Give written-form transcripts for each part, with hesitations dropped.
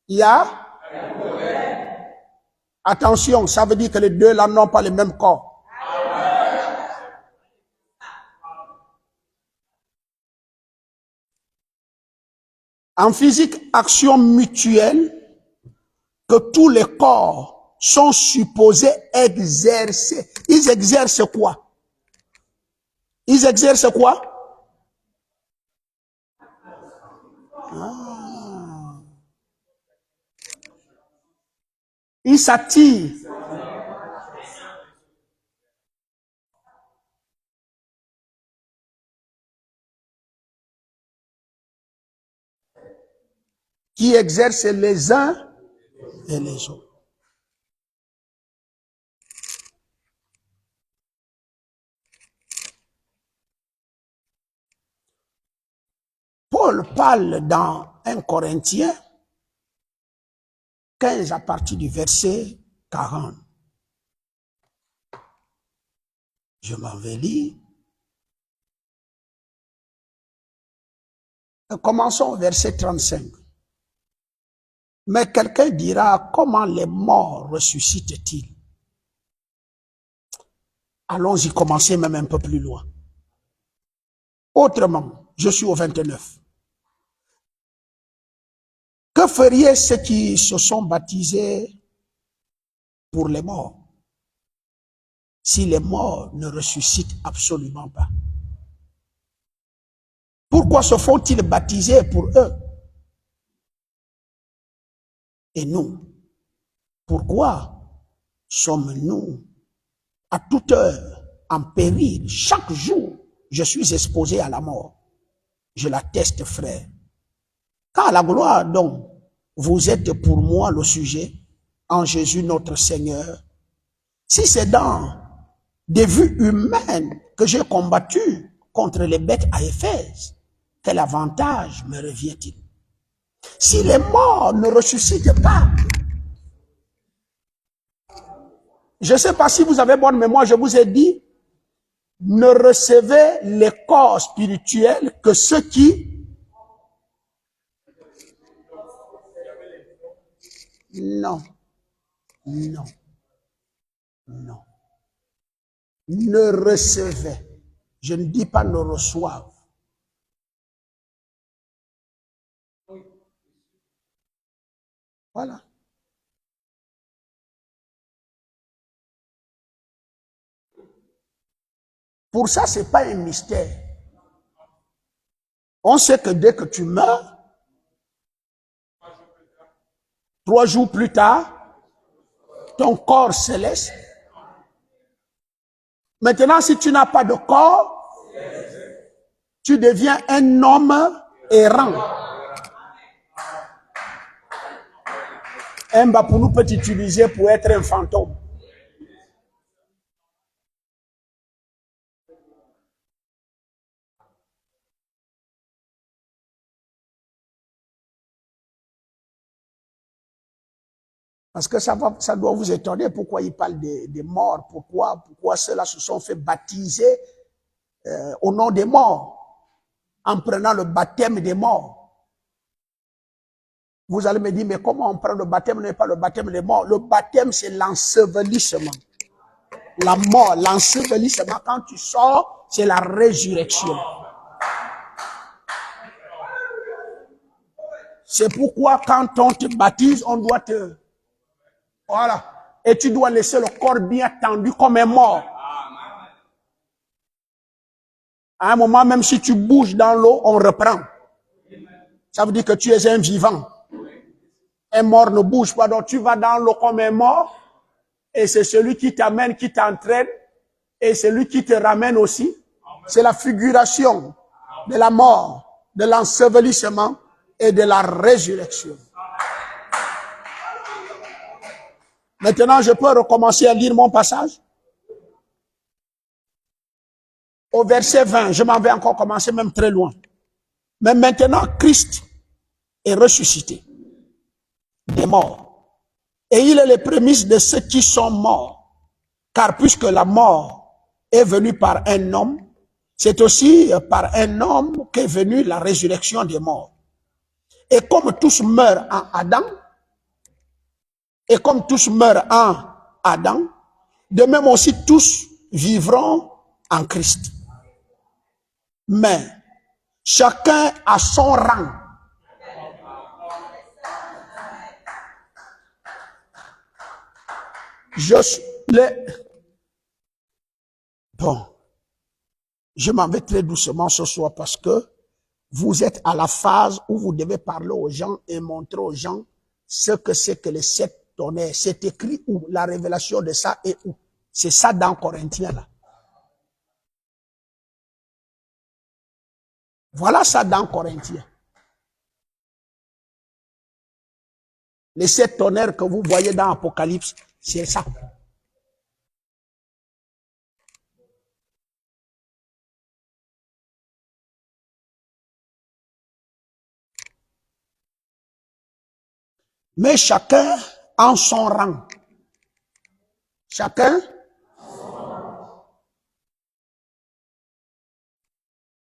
Il y a... Attention, ça veut dire que les deux là n'ont pas le même corps. En physique, action mutuelle que tous les corps sont supposés exercer. Ils exercent quoi? Ils exercent quoi? Ils s'attirent. Qui exercent les uns et les autres. Paul parle dans 1 Corinthiens 15 à partir du verset 40. Je m'en vais lire. Commençons au verset 35. Mais quelqu'un dira, comment les morts ressuscitent-ils? Allons-y, commencer même un peu plus loin. Autrement, je suis au 29. Que feriez ceux qui se sont baptisés pour les morts, si les morts ne ressuscitent absolument pas? Pourquoi se font-ils baptiser pour eux? Et nous, pourquoi sommes-nous à toute heure en péril? Chaque jour, je suis exposé à la mort. Je l'atteste, frère. Car la gloire dont vous êtes pour moi le sujet, en Jésus notre Seigneur, si c'est dans des vues humaines que j'ai combattu contre les bêtes à Éphèse, quel avantage me revient-il? Si les morts ne ressuscitent pas, je ne sais pas si vous avez bonne mémoire, je vous ai dit, ne recevez les corps spirituels que ceux qui... Non, non, non. Ne recevez. Je ne dis pas ne reçoivent. Voilà. Pour ça, ce n'est pas un mystère. On sait que dès que tu meurs, 3 jours plus tard, ton corps céleste. Maintenant, si tu n'as pas de corps, tu deviens un homme errant. Un Mbapounou peut t'utiliser pour être un fantôme. Parce que ça doit vous étonner pourquoi il parle des morts, pourquoi ceux-là se sont fait baptiser au nom des morts, en prenant le baptême des morts. Vous allez me dire, mais comment on prend le baptême, n'est pas le baptême des morts? Le baptême, c'est l'ensevelissement. La mort, l'ensevelissement, quand tu sors, c'est la résurrection. C'est pourquoi quand on te baptise, on doit te... Voilà. Et tu dois laisser le corps bien tendu comme un mort. À un moment, même si tu bouges dans l'eau, on reprend. Ça veut dire que tu es un vivant. Un mort ne bouge pas, donc tu vas dans l'eau comme un mort, et c'est celui qui t'amène, qui t'entraîne, et celui qui te ramène aussi. C'est la figuration de la mort, de l'ensevelissement et de la résurrection. Maintenant, je peux recommencer à lire mon passage. Au verset 20, je m'en vais encore commencer même très loin. Mais maintenant, Christ est ressuscité des morts. Et il est les prémices de ceux qui sont morts. Car puisque la mort est venue par un homme, c'est aussi par un homme qu'est venue la résurrection des morts. Et comme tous meurent en Adam, Et comme tous meurent en Adam, de même aussi tous vivront en Christ. Mais chacun a son rang. Bon, je m'en vais très doucement ce soir parce que vous êtes à la phase où vous devez parler aux gens et montrer aux gens ce que c'est que les 7 tonnerres. C'est écrit où? La révélation de ça est où? C'est ça dans Corinthiens là. Voilà ça dans Corinthiens. Les 7 tonnerres que vous voyez dans Apocalypse, c'est ça. Mais chacun en son rang. Chacun.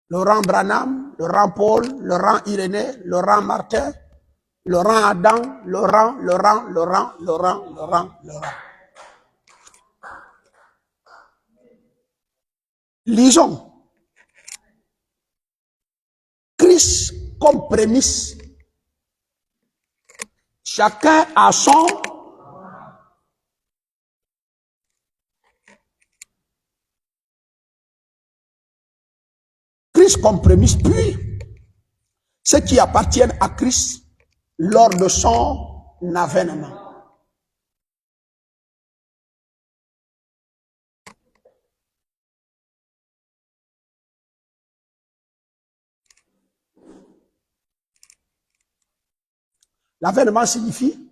Le rang Branham, le rang Paul, le rang Irénée, le rang Martin, le rang Adam, le rang. Lisons. Christ comme prémisse. Chacun a son. Christ comme prémisse, puis ceux qui appartiennent à Christ lors de son avènement. L'avènement signifie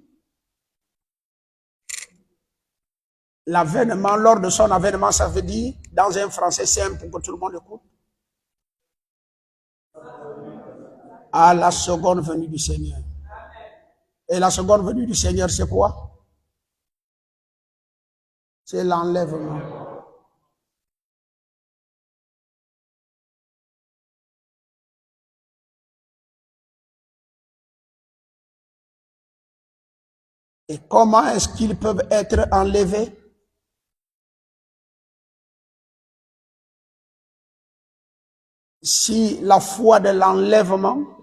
l'avènement, lors de son avènement, ça veut dire, dans un français simple pour que tout le monde écoute, à la seconde venue du Seigneur. Et la seconde venue du Seigneur, c'est quoi? C'est l'enlèvement. Et comment est-ce qu'ils peuvent être enlevés? Si la foi de l'enlèvement,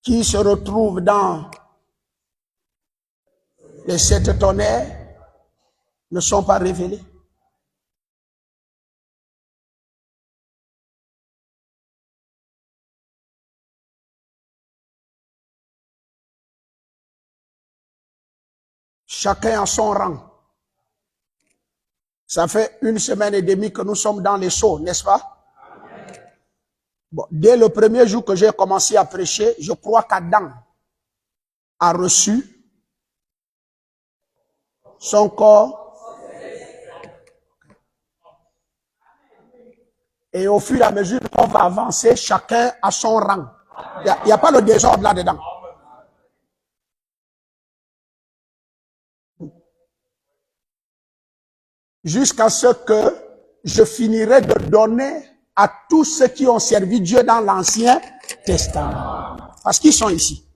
qui se retrouve dans les 7 tonnerres, ne sont pas révélés. Chacun a son rang. Ça fait 1 semaine et demie que nous sommes dans les sceaux, n'est-ce pas? Bon, dès le premier jour que j'ai commencé à prêcher, je crois qu'Adam a reçu son corps. Et au fur et à mesure qu'on va avancer, chacun a son rang. Il n'y a pas le désordre là-dedans. Jusqu'à ce que je finirai de donner à tous ceux qui ont servi Dieu dans l'Ancien Testament. Parce qu'ils sont ici.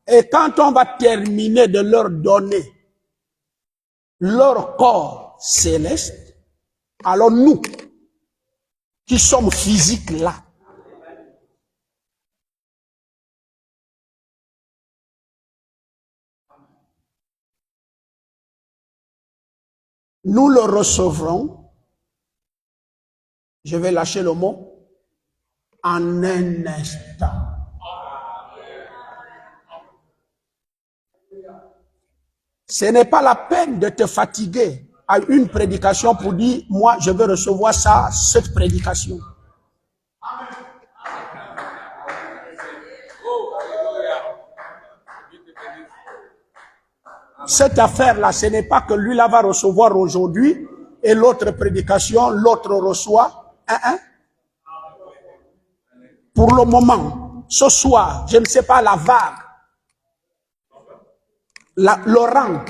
Et quand on va terminer de leur donner leur corps céleste, alors nous, qui sommes physiques là, nous le recevrons, je vais lâcher le mot, en un instant. Ce n'est pas la peine de te fatiguer à une prédication pour dire, moi, je veux recevoir ça, cette prédication. Cette affaire-là, ce n'est pas que lui là va recevoir aujourd'hui et l'autre prédication, l'autre reçoit. Pour le moment, ce soir, je ne sais pas la vague, le rang,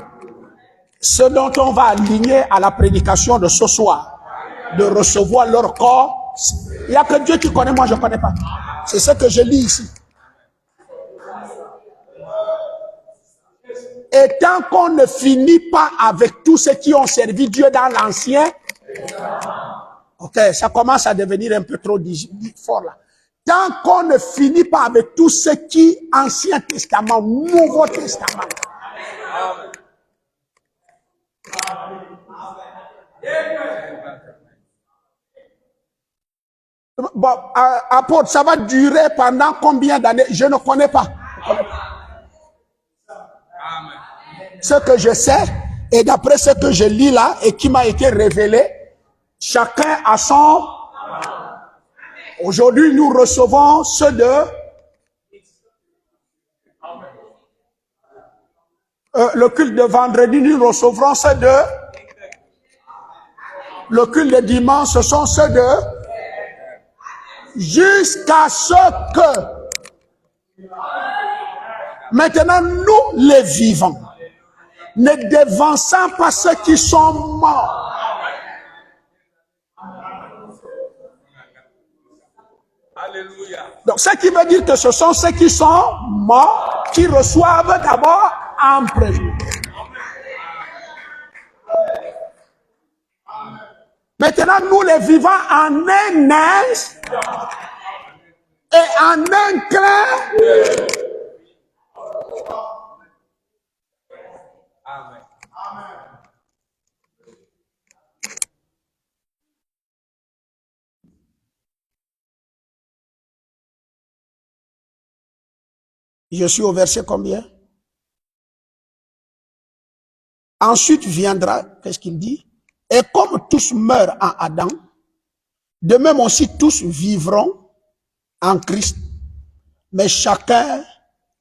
ce dont on va aligner à la prédication de ce soir, de recevoir leur corps Il n'y a que Dieu qui connaît, moi je ne connais pas. C'est ce que je lis ici. Et tant qu'on ne finit pas avec tous ceux qui ont servi Dieu dans l'ancien, ok, ça commence à devenir un peu trop fort là. Tant qu'on ne finit pas avec tous ceux qui, Ancien Testament, Nouveau Testament. Bon, apôtre, ça va durer pendant combien d'années? Je ne connais pas. Ce que je sais, et d'après ce que je lis là, et qui m'a été révélé, chacun a son... Aujourd'hui, nous recevons ceux de... le culte de vendredi, nous recevrons ceux de... Le culte de dimanche, ce sont ceux de... Jusqu'à ce que... Maintenant, nous les vivants, ne devançant pas ceux qui sont morts. Alléluia. Donc, ce qui veut dire que ce sont ceux qui sont morts qui reçoivent d'abord en premier. Maintenant, nous les vivants en un instant et en un clin. Amen. Je suis au verset combien? Ensuite viendra, qu'est-ce qu'il dit? Et comme tous meurent en Adam, de même aussi tous vivront en Christ, mais chacun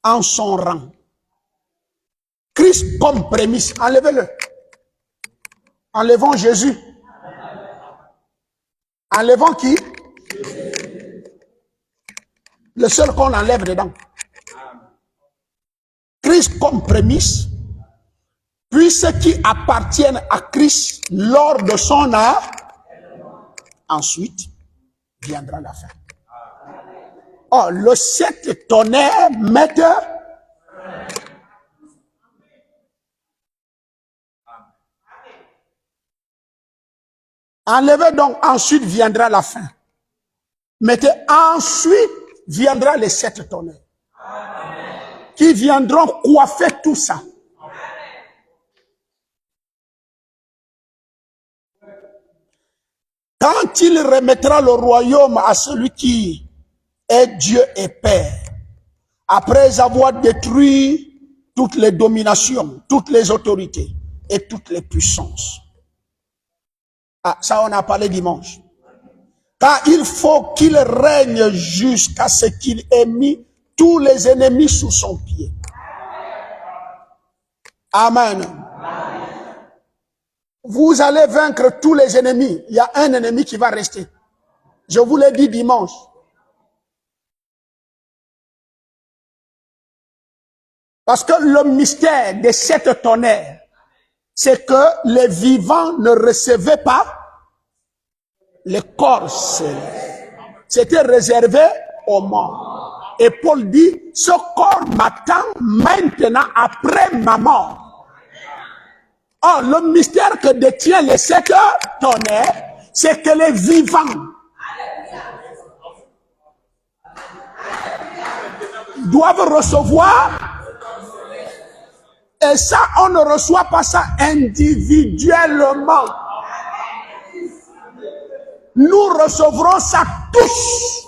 en son rang. Christ comme prémisse, enlevez-le. Enlevons Jésus. Enlevons qui? Le seul qu'on enlève dedans. Christ comme prémisse, puis ceux qui appartiennent à Christ lors de son âge, ensuite viendra la fin. Oh, le 7 tonnerres mettent... Enlevez donc, ensuite viendra la fin. Mettez ensuite viendra les 7 tonnerres. Qui viendront coiffer tout ça. Quand il remettra le royaume à celui qui est Dieu et Père, après avoir détruit toutes les dominations, toutes les autorités et toutes les puissances. Ah, ça on a parlé dimanche. Car il faut qu'il règne jusqu'à ce qu'il ait mis tous les ennemis sous son pied. Amen. Vous allez vaincre tous les ennemis. Il y a un ennemi qui va rester. Je vous l'ai dit dimanche. Parce que le mystère des 7 tonnerres, c'est que les vivants ne recevaient pas les corps célestes. C'était réservé aux morts. Et Paul dit, ce corps m'attend maintenant après ma mort. Or, le mystère que détient les 7 tonnerres, c'est que les vivants doivent recevoir, et ça, on ne reçoit pas ça individuellement. Nous recevrons ça tous.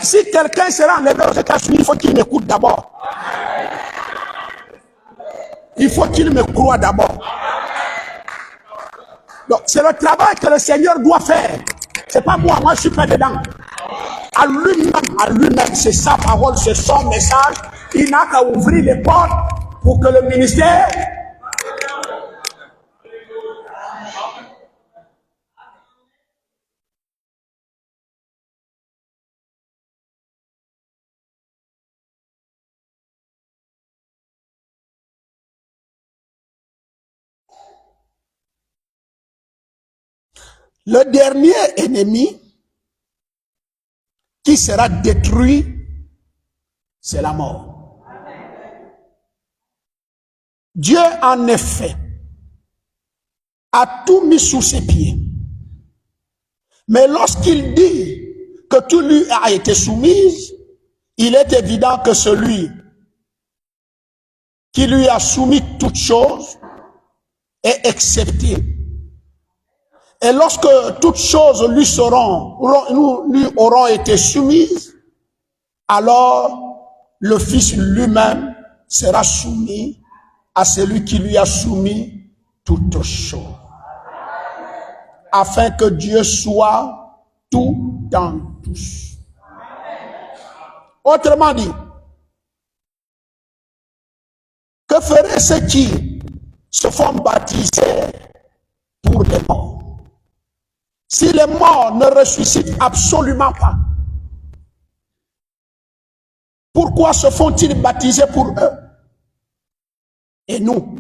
Si quelqu'un sera enlevé aux États-Unis, il faut qu'il m'écoute d'abord. Il faut qu'il me croie d'abord. Donc, c'est le travail que le Seigneur doit faire. C'est pas moi, je suis pas dedans. À lui-même, c'est sa parole, c'est son message. Il n'a qu'à ouvrir les portes pour que le ministère Le dernier ennemi qui sera détruit, c'est la mort. Dieu, en effet, a tout mis sous ses pieds. Mais lorsqu'il dit que tout lui a été soumis, il est évident que celui qui lui a soumis toutes choses est accepté. Et lorsque toutes choses lui auront été soumises, alors le Fils lui-même sera soumis à celui qui lui a soumis toutes choses. Afin que Dieu soit tout dans tous. Autrement dit, que feraient ceux qui se font baptiser pour les morts? Si les morts ne ressuscitent absolument pas, pourquoi se font-ils baptiser pour eux? Et nous,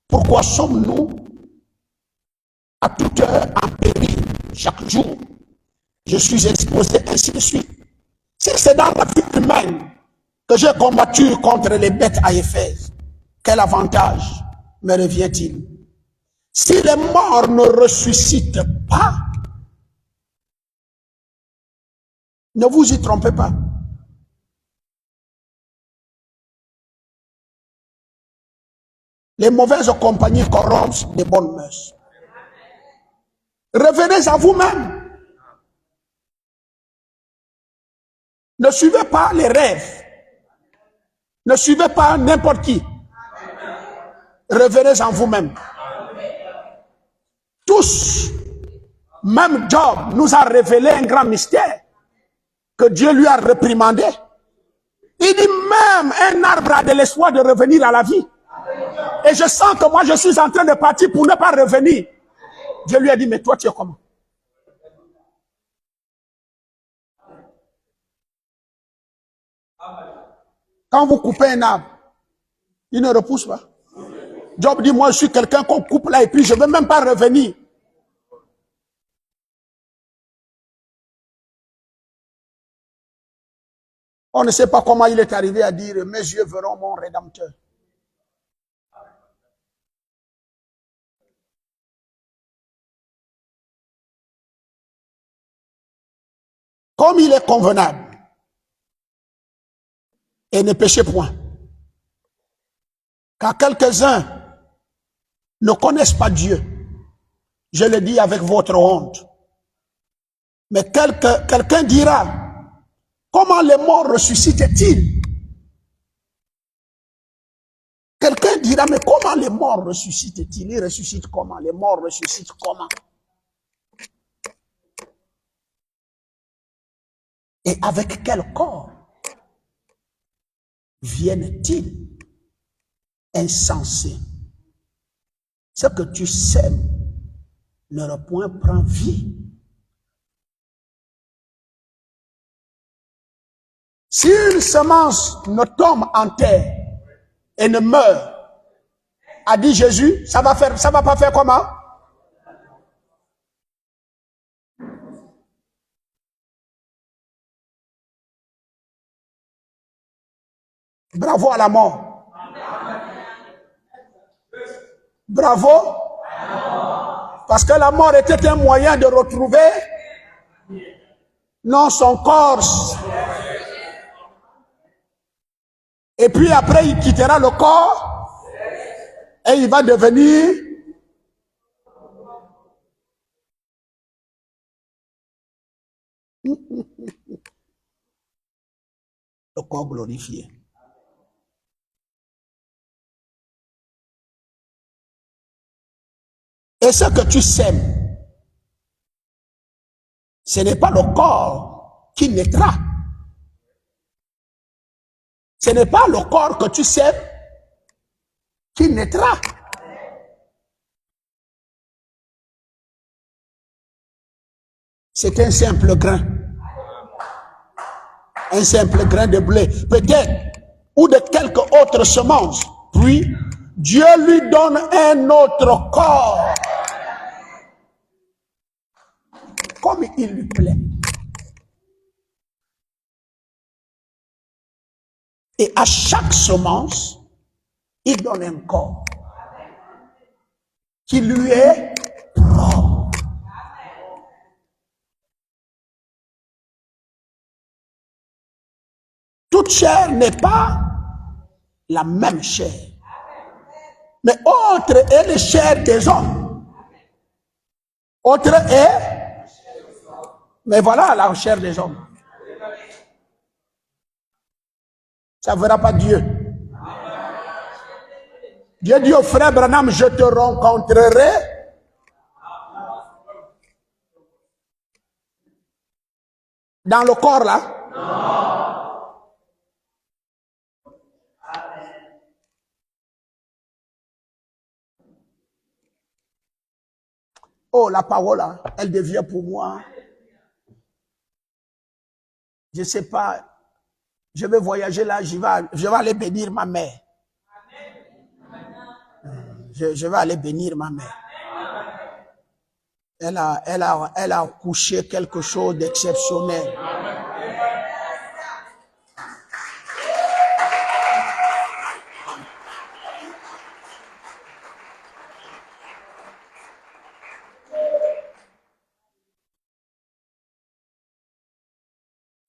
pourquoi sommes-nous à toute heure en péril chaque jour? Je suis exposé, ainsi de suite. Si c'est dans la vie humaine que j'ai combattu contre les bêtes à Éphèse, quel avantage me revient-il? Si les morts ne ressuscitent pas, ne vous y trompez pas. Les mauvaises compagnies corrompent les bonnes mœurs. Revenez à vous-même. Ne suivez pas les rêves. Ne suivez pas n'importe qui. Revenez en vous-même. Tous, même Job nous a révélé un grand mystère que Dieu lui a réprimandé. Il dit même un arbre a de l'espoir de revenir à la vie. Et je sens que moi je suis en train de partir pour ne pas revenir. Dieu lui a dit, mais toi tu es comment? Quand vous coupez un arbre, il ne repousse pas. Job dit, moi je suis quelqu'un qu'on coupe là et puis je ne veux même pas revenir. On ne sait pas comment il est arrivé à dire, mes yeux verront mon Rédempteur. Comme il est convenable, et ne péchez point, car quelques-uns ne connaissent pas Dieu. Je le dis avec votre honte. Mais quelqu'un dira, comment les morts ressuscitent-ils? Quelqu'un dira, mais comment les morts ressuscitent-ils? Ils ressuscitent comment? Les morts ressuscitent comment? Et avec quel corps viennent-ils? Insensés. Ce que tu sèmes ne point prend vie. Si une semence ne tombe en terre et ne meurt, a dit Jésus, ça va pas faire comment? Bravo à la mort. Bravo. Parce que la mort était un moyen de retrouver non son corps. Et puis après, il quittera le corps et il va devenir le corps glorifié. Et ce que tu sèmes, ce n'est pas le corps qui naîtra. Ce n'est pas le corps que tu sèmes qui naîtra. C'est un simple grain. Un simple grain de blé, peut-être, ou de quelque autre semence. Puis, Dieu lui donne un autre corps. comme il lui plaît. Et à chaque semence, il donne un corps qui lui est propre. Toute chair n'est pas la même chair. Mais autre est la chair des hommes. Autre est, mais voilà la chair des hommes. Ça ne verra pas Dieu. Dieu dit au frère Branham, je te rencontrerai dans le corps là. Oh, la parole, elle devient pour moi, je ne sais pas, je vais voyager là, je vais aller bénir ma mère. Je vais aller bénir ma mère. Elle a couché quelque chose d'exceptionnel.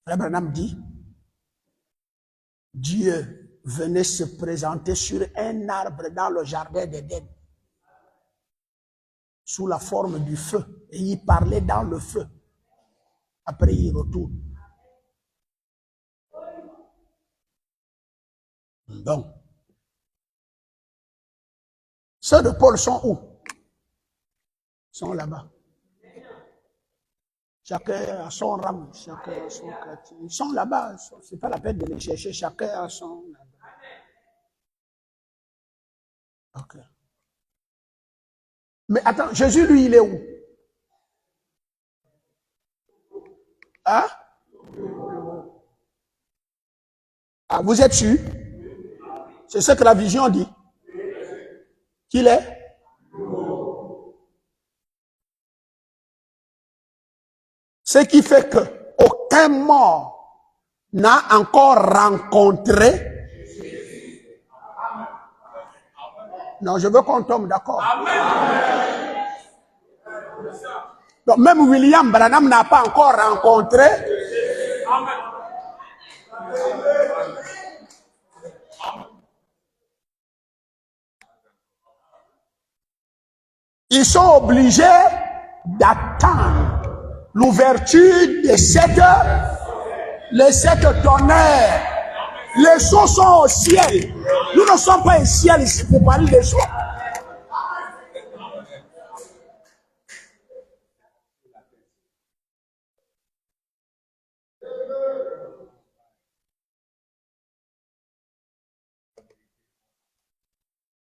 Abraham dit, Dieu venait se présenter sur un arbre dans le jardin d'Éden, sous la forme du feu, et il parlait dans le feu. Après, il retourne. Donc, ceux de Paul sont où? Ils sont là-bas. Chacun a son rame, chacun a son quartier. Ils sont là-bas, c'est pas la peine de les chercher, chacun a son là-bas. Ok. Mais attends, Jésus, lui, il est où? Hein? Ah, vous êtes sûr? C'est ce que la vision dit. Qu'il est? Ce qui fait que aucun mort n'a encore rencontré. Non, je veux qu'on tombe d'accord. Donc même William Branham n'a pas encore rencontré. Ils sont obligés d'attendre l'ouverture de les sept tonnerres. Les sceaux sont au ciel. Nous ne sommes pas au ciel ici pour parler des sceaux.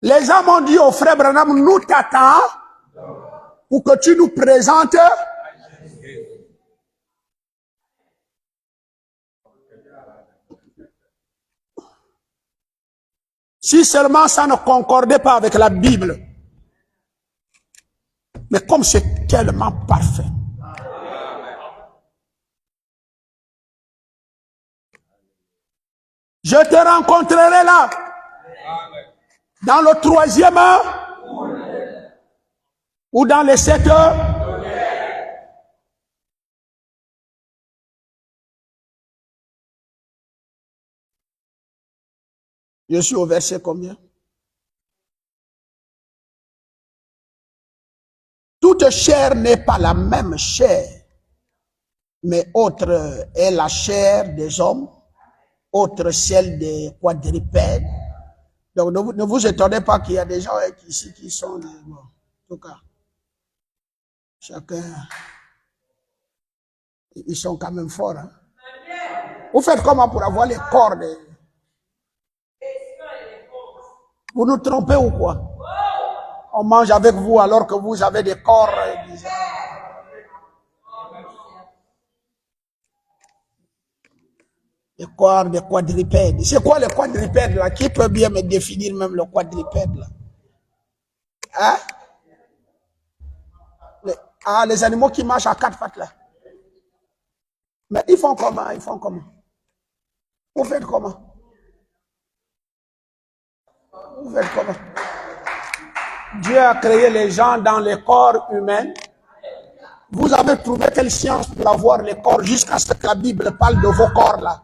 Les âmes ont dit au frère Branham, nous t'attendons pour que tu nous présentes. Si seulement ça ne concordait pas avec la Bible. Mais comme c'est tellement parfait. Je te rencontrerai là. Dans le 3e ou dans les 7 heures. Je suis au verset combien? Toute chair n'est pas la même chair, mais autre est la chair des hommes, autre celle des quadrupèdes. Donc ne vous étonnez pas qu'il y a des gens ici qui sont... Bon, en tout cas, chacun... Ils sont quand même forts. Hein? Vous faites comment pour avoir les corps des... Vous nous trompez ou quoi? On mange avec vous alors que vous avez des corps bizarres. Les corps des quadrupèdes. C'est quoi les quadrupèdes là? Qui peut bien me définir même le quadrupède là? Hein? Les animaux qui marchent à 4 pattes là. Mais ils font comment? Ils font comment? Vous faites comment? Vous faites comment? Dieu a créé les gens dans les corps humains. Vous avez trouvé quelle science pour avoir les corps jusqu'à ce que la Bible parle de vos corps là?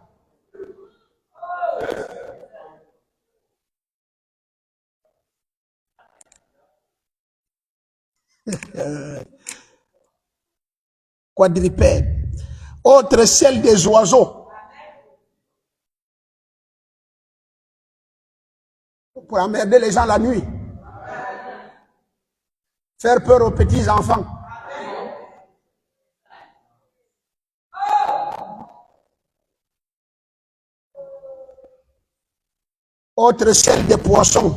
Quadrupède. Autre celle des oiseaux. Pour emmerder les gens la nuit. Faire peur aux petits enfants. Autre celle des poissons.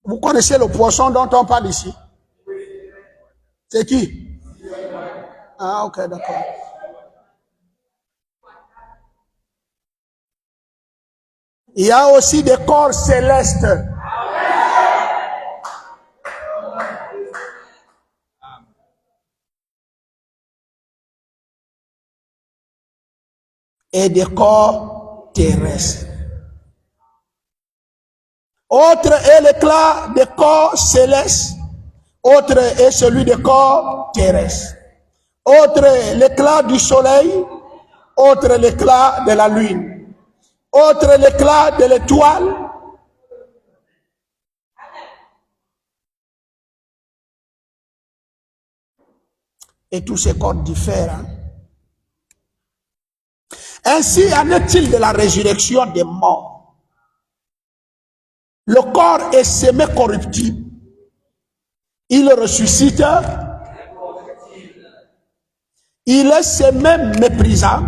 Vous connaissez le poisson dont on parle ici? C'est qui? Ah, ok, d'accord. Il y a aussi des corps célestes. Et des corps terrestres. Autre est l'éclat des corps célestes. Autre est celui des corps terrestres. Autre est l'éclat du soleil. Autre l'éclat de la lune. Autre l'éclat de l'étoile. Et tous ces corps diffèrent. Hein? Ainsi en est-il de la résurrection des morts. Le corps est semi-corruptible. Il ressuscite. Il est semi-méprisant.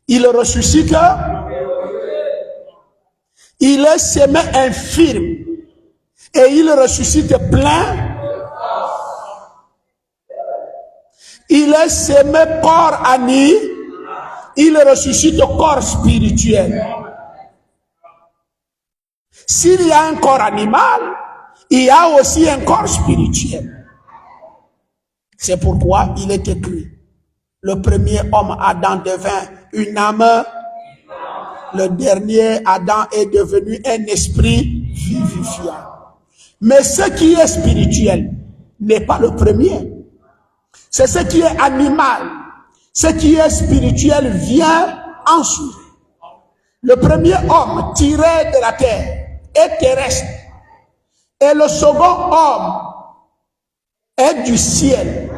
Il ressuscite. Il est semi-infirme. Et il ressuscite plein. Il est semi-corps ani. Il ressuscite corps spirituel. S'il y a un corps animal, il y a aussi un corps spirituel. C'est pourquoi il est écrit, le premier homme Adam devint une âme, le dernier Adam est devenu un esprit vivifiant. Mais ce qui est spirituel n'est pas le premier. C'est ce qui est animal. Ce qui est spirituel vient ensuite. Le premier homme tiré de la terre est terrestre. Et le second homme est du ciel.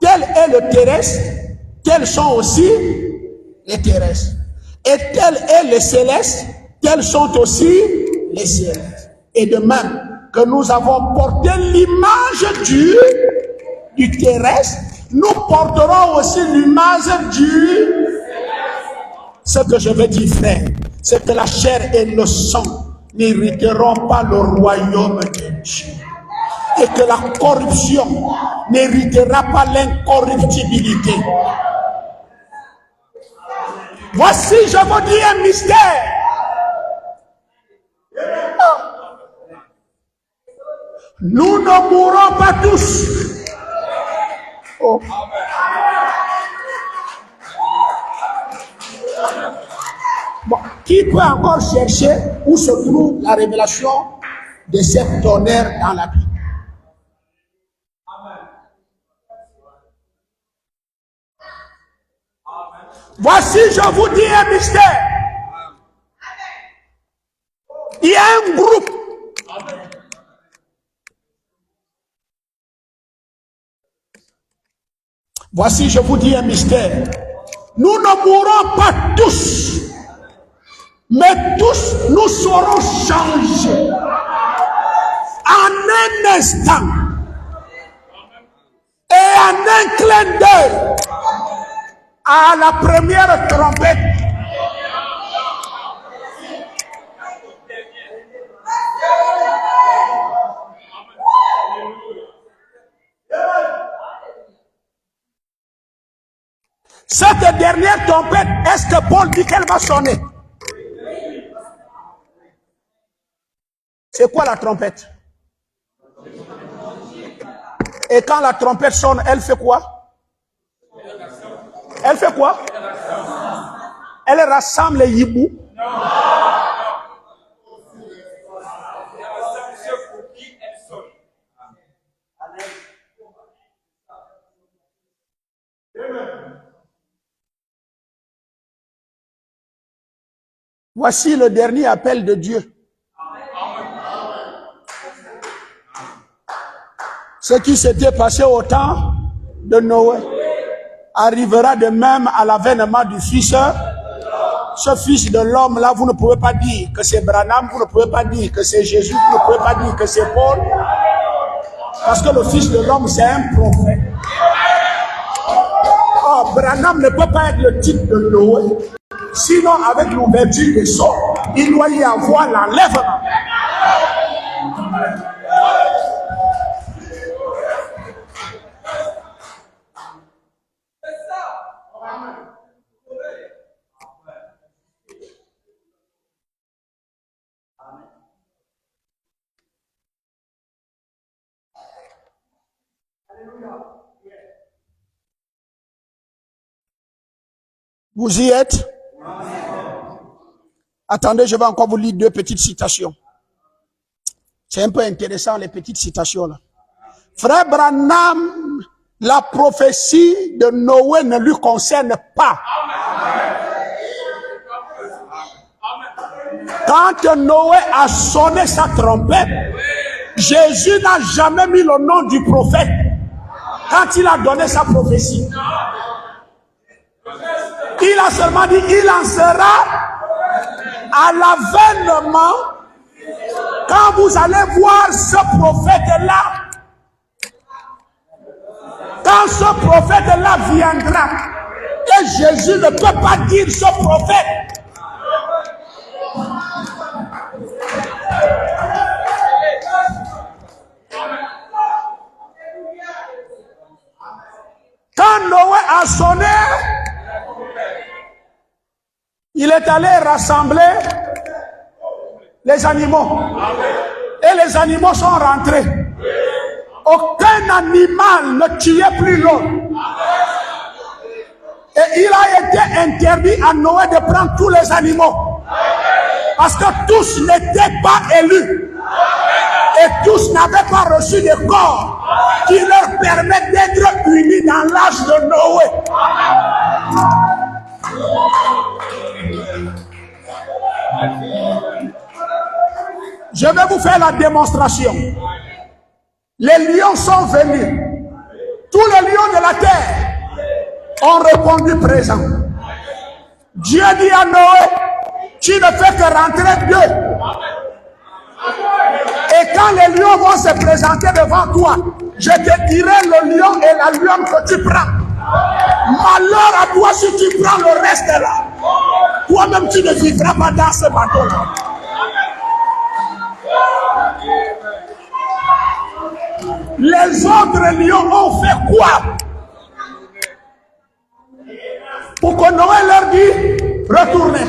Tel est le terrestre, tels sont aussi les terrestres. Et tel est le céleste, tels sont aussi les célestes. Et de même que nous avons porté l'image du terrestre, nous porterons aussi l'image du... Ce que je veux dire, frère, c'est que la chair et le sang n'hériteront pas le royaume de Dieu. Et que la corruption n'héritera pas l'incorruptibilité. Voici, je vous dis un mystère. Nous ne mourrons pas tous. Oh. Bon, qui peut encore chercher où se trouve la révélation de cette tonnerre dans la Bible? Voici, je vous dis un mystère. Il y a un groupe. Voici, je vous dis un mystère. Nous ne mourrons pas tous, mais tous nous serons changés en un instant et en un clin d'œil à la première trompette. Cette dernière trompette, est-ce que Paul dit qu'elle va sonner? C'est quoi la trompette? Et quand la trompette sonne, elle fait quoi? Elle fait quoi? Elle rassemble les hiboux. Voici le dernier appel de Dieu. Ce qui s'était passé au temps de Noé arrivera de même à l'avènement du Fils. Ce Fils de l'homme là, vous ne pouvez pas dire que c'est Branham, vous ne pouvez pas dire que c'est Jésus, vous ne pouvez pas dire que c'est Paul. Parce que le Fils de l'homme, c'est un prophète. Or, Branham ne peut pas être le type de Noé. Sinon, avec l'ouverture des sceaux, il doit y avoir l'enlèvement. Vous y êtes? Attendez, je vais encore vous lire deux petites citations. C'est un peu intéressant, les petites citations là. Frère Branham, la prophétie de Noé ne lui concerne pas. Quand Noé a sonné sa trompette, Jésus n'a jamais mis le nom du prophète quand il a donné sa prophétie. Il a seulement dit, il en sera à l'avènement quand vous allez voir ce prophète-là. Quand ce prophète-là viendra, et Jésus ne peut pas dire ce prophète. Quand Noé a sonné, il est allé rassembler les animaux. Et les animaux sont rentrés. Aucun animal ne tuait plus l'autre. Et il a été interdit à Noé de prendre tous les animaux. Parce que tous n'étaient pas élus. Et tous n'avaient pas reçu des corps qui leur permettent d'être unis dans l'âge de Noé. Je vais vous faire la démonstration. Les lions sont venus. Tous les lions de la terre ont répondu présent. Dieu dit à Noé, tu ne fais que rentrer deux. Et quand les lions vont se présenter devant toi, je te dirai le lion et la lionne que tu prends. Malheur à toi si tu prends le reste là. Toi-même tu ne vivras pas dans ce bateau-là. Les autres lions ont fait quoi? Pour que Noé leur dise, retournez.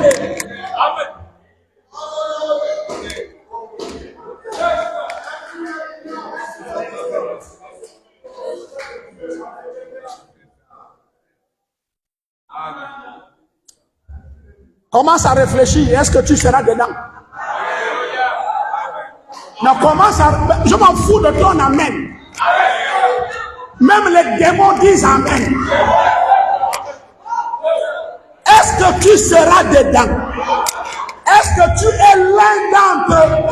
Commence à réfléchir, est-ce que tu seras dedans? Non, commence à... Je m'en fous de ton amen. Même les démons disent amen. Est-ce que tu seras dedans? Est-ce que tu es l'un d'entre eux?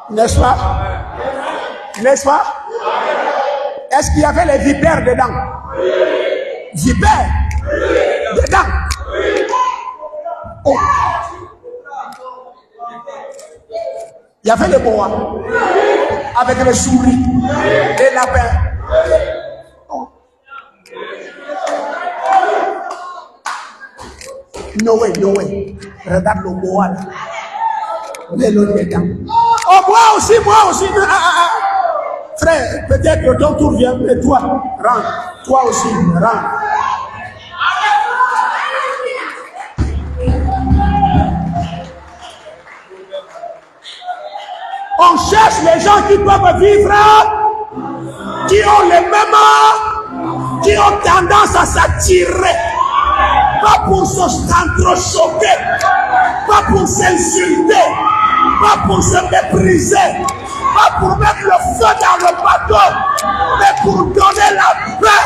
N'est-ce pas? N'est-ce pas? Est-ce qu'il y avait les vipères dedans? Vipères? Dedans? Oh. Il y avait les boas avec les souris, les lapins. Oh. Noé, regarde le boa là. Mets-le dedans. Oh, moi aussi. Après, peut-être que ton tour vient, mais toi, rentre. Toi aussi, rentre. On cherche les gens qui peuvent vivre, qui ont les mêmes, qui ont tendance à s'attirer. Pas pour s'entrechoquer, pas pour s'insulter, pas pour se mépriser, pas pour mettre le feu dans le bateau, mais pour donner la paix.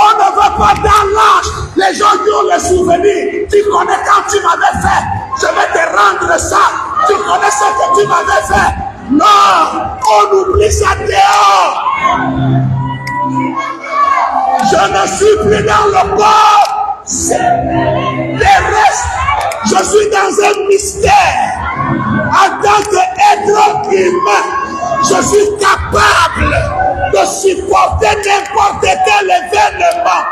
On ne veut pas dans l'âge. Les gens qui ont les souvenirs, tu connais quand tu m'avais fait, je vais te rendre ça. Tu connais ce que tu m'avais fait. Non, on oublie ça dehors. Je ne suis plus dans le corps. Les restes, je suis dans un mystère. En tant qu'être humain, je suis capable de supporter n'importe quel événement.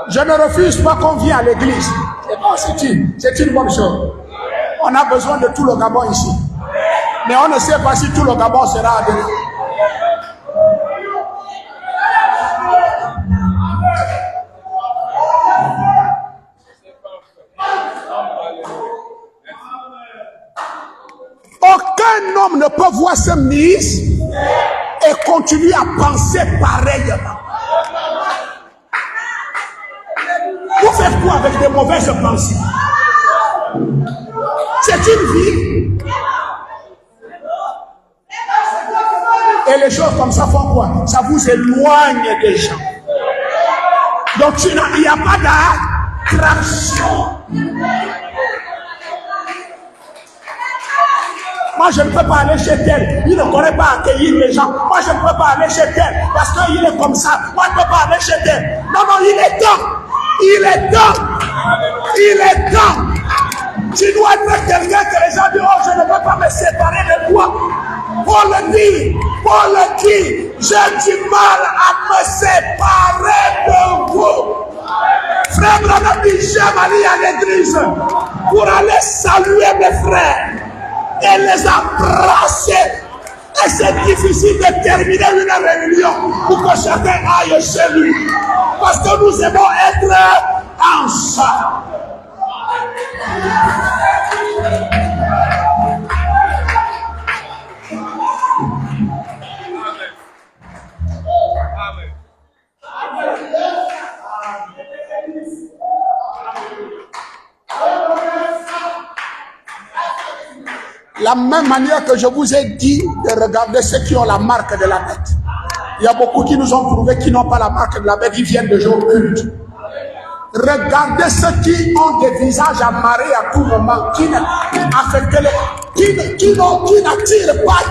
Je ne refuse pas qu'on vienne à l'église. C'est une bonne chose. On a besoin de tout le Gabon ici. Mais on ne sait pas si tout le Gabon sera adhéré. Aucun homme ne peut voir ce ministre et continuer à penser pareillement. Vous faites quoi avec des mauvaises pensées? C'est une vie. Et les choses comme ça font quoi? Ça vous éloigne des gens. Donc il n'y a pas d'attraction. Moi, je ne peux pas aller chez elle. Il ne connaît pas accueillir les gens. Moi, je ne peux pas aller chez elle parce qu'il est comme ça. Moi, je ne peux pas aller chez elle. Non, non, il est temps. Il est temps. Il est temps. Tu dois être quelqu'un que les gens disent, oh, je ne peux pas me séparer de toi. Paul dit, j'ai du mal à me séparer de vous. Frère Branham dit, j'aime aller à l'église pour aller saluer mes frères et les embrasser. Et c'est difficile de terminer une réunion pour que chacun aille chez lui. Parce que nous aimons être ensemble. La même manière que je vous ai dit de regarder ceux qui ont la marque de la bête. Il y a beaucoup qui nous ont prouvé qu'ils n'ont pas la marque de la bête, ils viennent de jour culte. Regardez ceux qui ont des visages amarrés à tout moment, qui n'attirent pas,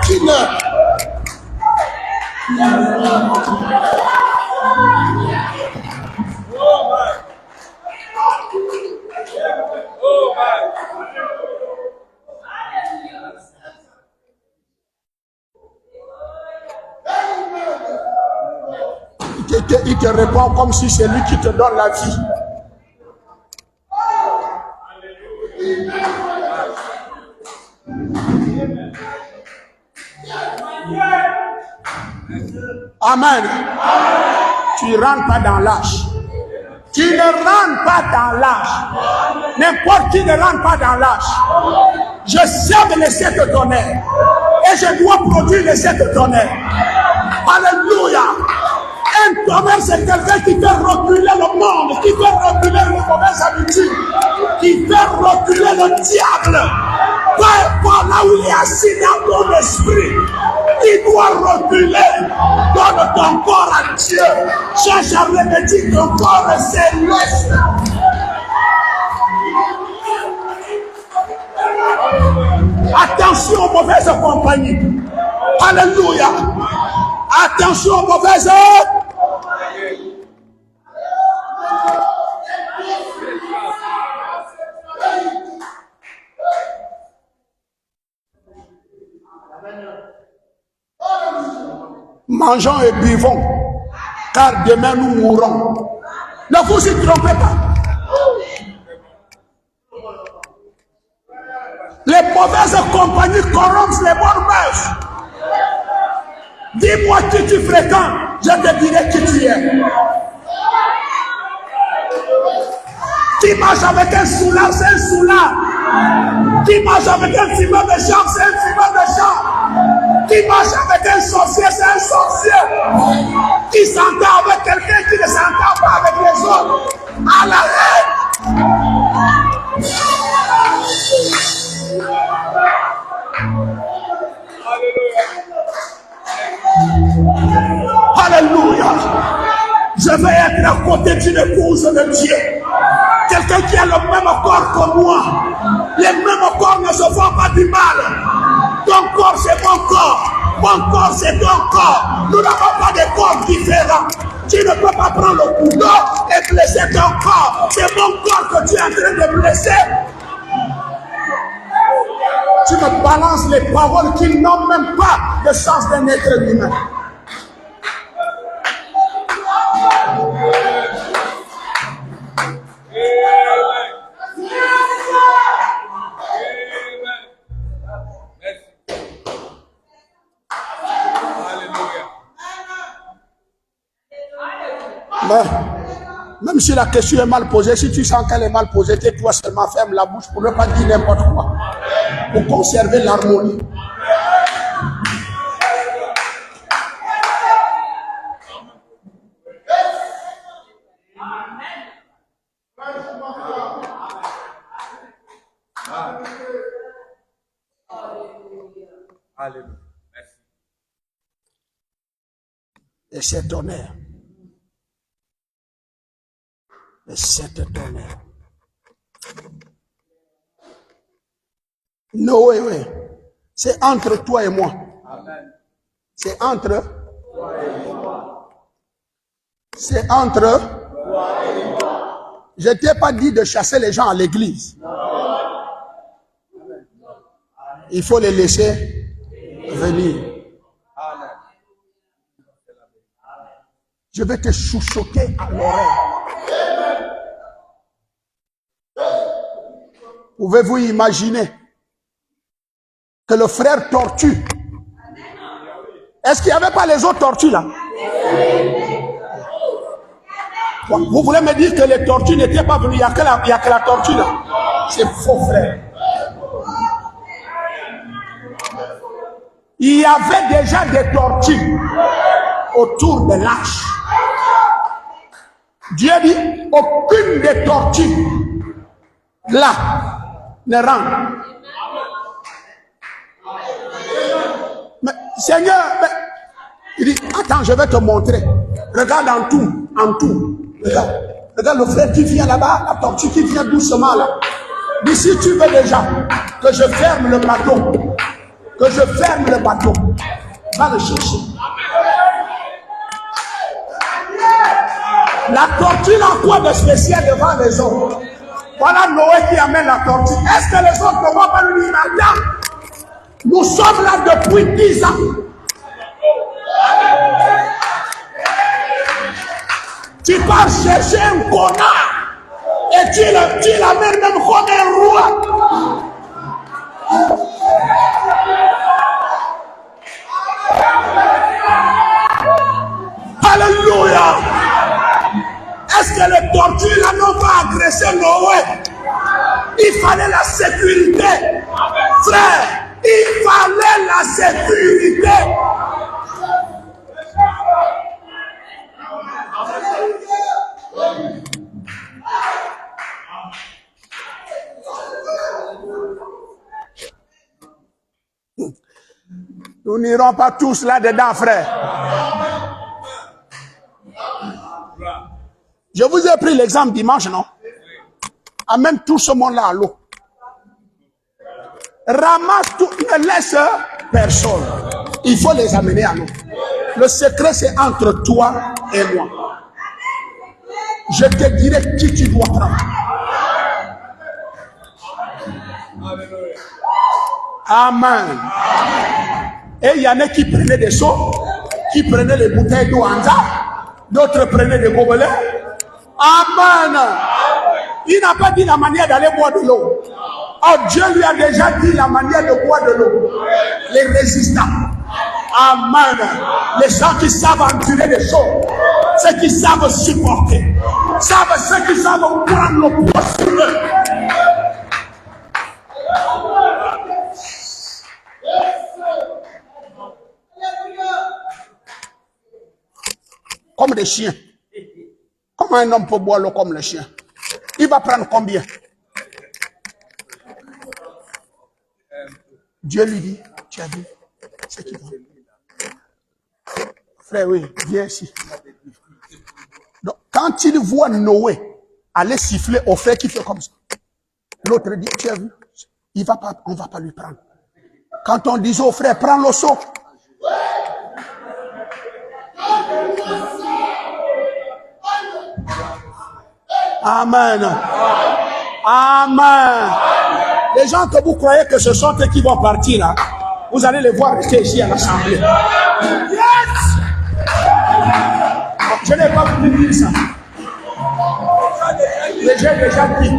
qui ne... Il te répond comme si c'est lui qui te donne la vie. Amen. Tu ne rentres pas dans l'âge. Tu ne rentres pas dans l'âge. N'importe qui ne rentre pas dans l'âge. Je sers les sept tonnerres. Et je dois produire les sept tonnerres. Alléluia. Un tonnerre, c'est quelqu'un qui fait reculer le monde, qui fait reculer les mauvaises habitudes, qui fait reculer le diable. Peu importe là où il est assis dans ton esprit, il doit reculer. Donne ton corps à Dieu. Cherche à remédier ton corps céleste. Attention aux mauvaises compagnies. Alléluia. Attention aux mauvaises. mangeons et buvons, car demain nous mourrons. Ne vous y trompez pas. Les mauvaises compagnies corrompent les bonnes mœurs. Dis-moi qui tu fréquentes, je te dirai qui tu es. Qui marche avec un soulard, c'est un soulard. Qui marche avec un fumeur de chambre, c'est un fumeur de chambre. Qui marche avec un sorcier, c'est un sorcier. Qui s'entend avec quelqu'un qui ne s'entend pas avec les autres. À l'arrêt. Alléluia. Je vais être à côté d'une épouse de Dieu. Quelqu'un qui a le même corps que moi. Les mêmes corps ne se font pas du mal. Ton corps, c'est mon corps. Mon corps, c'est ton corps. Nous n'avons pas de corps différents. Tu ne peux pas prendre le couteau et blesser ton corps. C'est mon corps que tu es en train de blesser. Tu me balances les paroles qui n'ont même pas le sens d'un être humain. Mais, même si la question est mal posée, si tu sens qu'elle est mal posée, tais-toi seulement, ferme la bouche pour ne pas dire n'importe quoi. Pour conserver l'harmonie. Alléluia. Merci. Et cet honneur. Et cet honneur. Noé, oui. C'est entre toi et moi. Amen. C'est entre. Toi et moi. C'est entre. Toi et moi. Je ne t'ai pas dit de chasser les gens à l'église. Il faut les laisser venir. Amen. Je vais te chuchoter à l'oreille. Pouvez-vous imaginer que le frère tortue, est-ce qu'il n'y avait pas les autres tortues là? Vous voulez me dire que les tortues n'étaient pas venues, il n'y a que la tortue là? C'est faux, frère. Il y avait déjà des tortues autour de l'arche. Dieu dit, aucune des tortues là ne rentre. Mais Seigneur, il dit, attends, je vais te montrer. Regarde en tout. Regarde le frère qui vient là-bas, la tortue qui vient doucement là. Dis, si tu veux déjà que je ferme le bateau, va le chercher. La tortue a quoi de spécial devant les autres? Voilà Noé qui amène la tortue. Est-ce que les autres ne vont pas lui dire, attends, nous sommes là depuis 10 ans. Tu pars chercher un connard et tu l'amènes même comme un roi. Alléluia. Est-ce que les tortues là n'ont pas agressé Noé? Il fallait la sécurité. Frère, il fallait la sécurité. Nous n'irons pas tous là-dedans, frère. Je vous ai pris l'exemple dimanche, non? Amène tout ce monde-là à l'eau. Ramasse tout, ne laisse personne. Il faut les amener à l'eau. Le secret, c'est entre toi et moi. Je te dirai qui tu dois prendre. Amen. Et il y en a qui prenaient des seaux, qui prenaient les bouteilles d'eau en jarre, d'autres prenaient des gobelets. Amen. Il n'a pas dit la manière d'aller boire de l'eau. Oh, Dieu lui a déjà dit la manière de boire de l'eau. Les résistants. Amen. Les gens qui savent endurer les choses. Ceux qui savent supporter. Ceux qui savent prendre le poids sur eux. Comme des chiens. Comment un homme peut boire l'eau comme le chien? Il va prendre combien? Dieu lui dit, tu as vu, c'est qui va? Frère, oui, viens ici. Donc, quand il voit Noé aller siffler au frère qui fait comme ça, l'autre dit, tu as vu, il va pas, on va pas lui prendre. Quand on disait au frère, prends le seau. Amen. Amen. Les gens que vous croyez que ce sont eux qui vont partir là, vous allez les voir rester ici à l'assemblée. Yes! Je n'ai pas voulu dire ça. Mais j'ai déjà dit.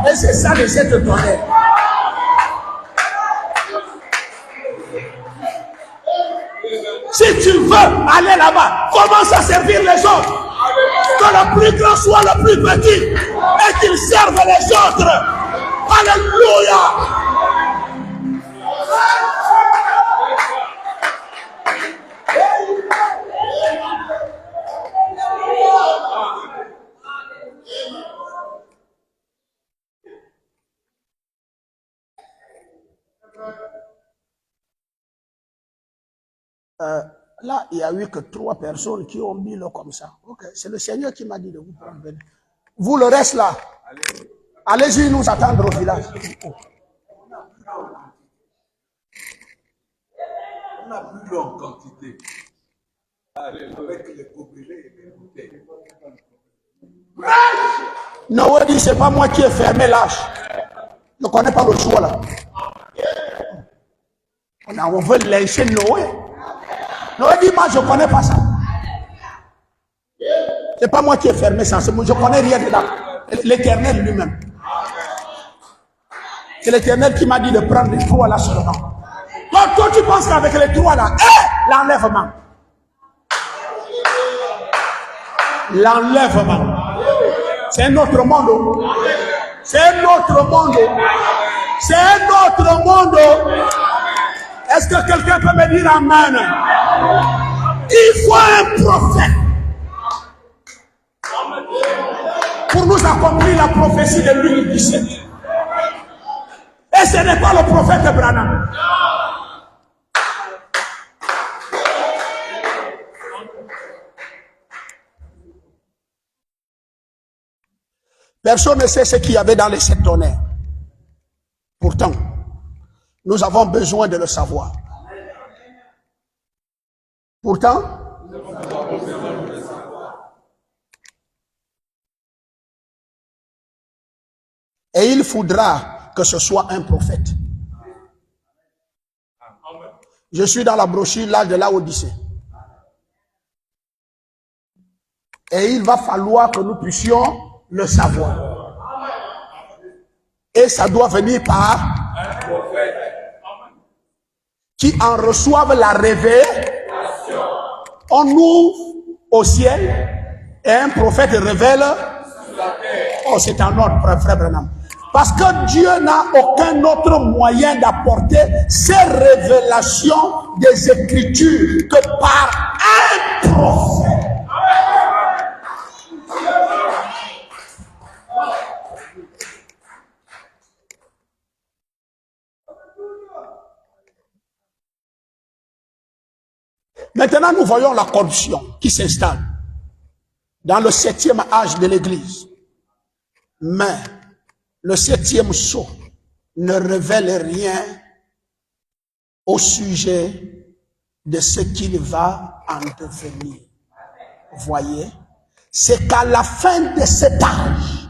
Et c'est ça de cette tonnerre. Si tu veux aller là-bas, commence à servir les autres. Que le plus grand soit le plus petit et qu'il serve les autres. Alléluia. Là, il n'y a eu que 3 personnes qui ont mis l'eau comme ça. Ok, c'est le Seigneur qui m'a dit de vous prendre. Vous, le reste là, allez-y nous attendre au village. On n'a plus l'eau en quantité. Avec les gobelets et les bouteilles. Noé dit, c'est pas moi qui ai fermé l'âge. Je ne connais pas le choix là. On veut lyncher Noé. Noé dit, moi je ne connais pas ça. C'est pas moi qui ai fermé ça, je ne connais rien dedans. L'Éternel lui-même. C'est l'Éternel qui m'a dit de prendre les 3 là seulement. Donc toi tu penses qu'avec les 3 là, l'enlèvement. L'enlèvement. C'est un autre monde. C'est un autre monde. C'est un autre monde. Est-ce que quelqu'un peut me dire amen? Il faut un prophète pour nous accomplir la prophétie de Luc 17. Et ce n'est pas le prophète Branham. Personne ne sait ce qu'il y avait dans les 7 tonnerres. Pourtant, nous avons besoin de le savoir. Pourtant, et il faudra que ce soit un prophète. Je suis dans la brochure là de la Odyssée. Et il va falloir que nous puissions le savoir. Et ça doit venir par un prophète qui en reçoivent la révélation. On ouvre au ciel et un prophète révèle. Oh, c'est un ordre, frère Branham. Parce que Dieu n'a aucun autre moyen d'apporter ces révélations des Écritures que par un prophète. Maintenant, nous voyons la corruption qui s'installe dans le 7e âge de l'Église. Mais le 7e sceau ne révèle rien au sujet de ce qu'il va en devenir. Voyez, c'est qu'à la fin de cet âge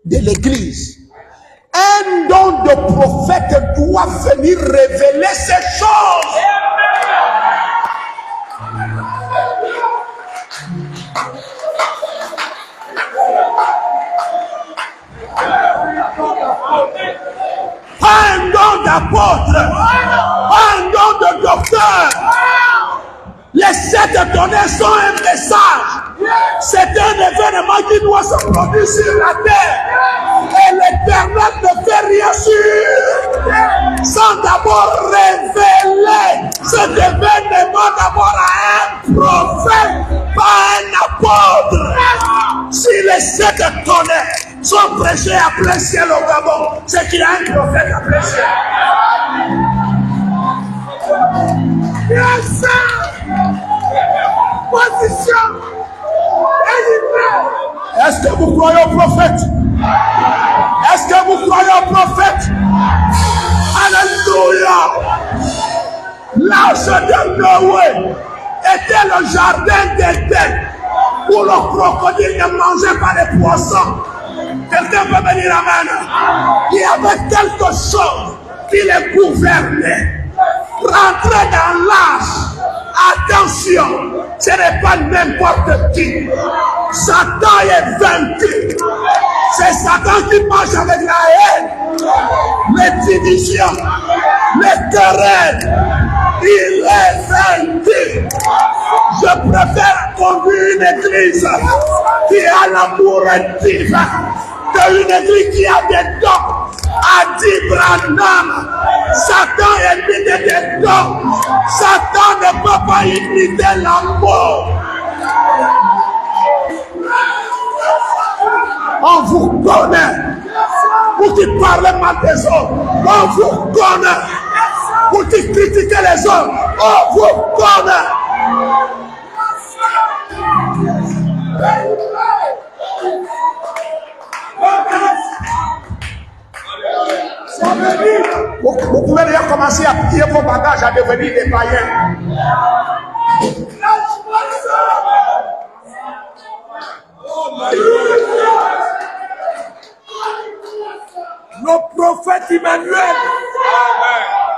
de l'Église, un don de prophète doit venir révéler ces choses. Pas un don d'apôtre, pas un don de docteur. Les 7 tonnerres sont un message. C'est un événement qui doit se produire sur la terre. Et l'Éternel ne fait rien sur sans d'abord révéler cet événement d'abord à un prophète, pas un apôtre. Si les 7 tonnerres sont prêchés à plein ciel au Gabon, c'est qu'il y a un prophète à plein ciel. Yes, sir. Position. Est-ce que vous croyez au prophète? Est-ce que vous croyez au prophète? Alléluia. L'arche de Noé était le jardin d'Éden où le crocodile ne mangeait pas les poissons. Quelqu'un peut me dire amen? Il y avait quelque chose qui les gouvernait. Rentrer dans l'arche. Attention, ce n'est pas n'importe qui. Satan est vaincu. C'est Satan qui marche avec la haine, les divisions, les querelles. Il est vaincu. Je préfère conduire une église qui a l'amour divin qu'une église qui a des dons. A dit Branham, Satan est limité des dons. Satan ne peut pas imiter l'amour. On vous connaît. Vous qui parlez mal des autres, on vous connaît. Vous qui critiquez les autres, on vous connaît. Vous pouvez déjà commencer à plier vos bagages à devenir des païens. Le prophète Emmanuel.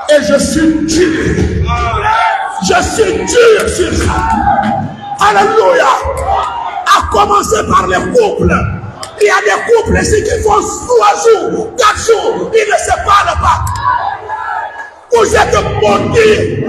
Et je suis dur. Je suis dur sur ça. Alléluia. À commencer par les couples. Il y a des couples ici qui font 3 jours, 4 jours, ils ne se parlent pas. Vous êtes maudits.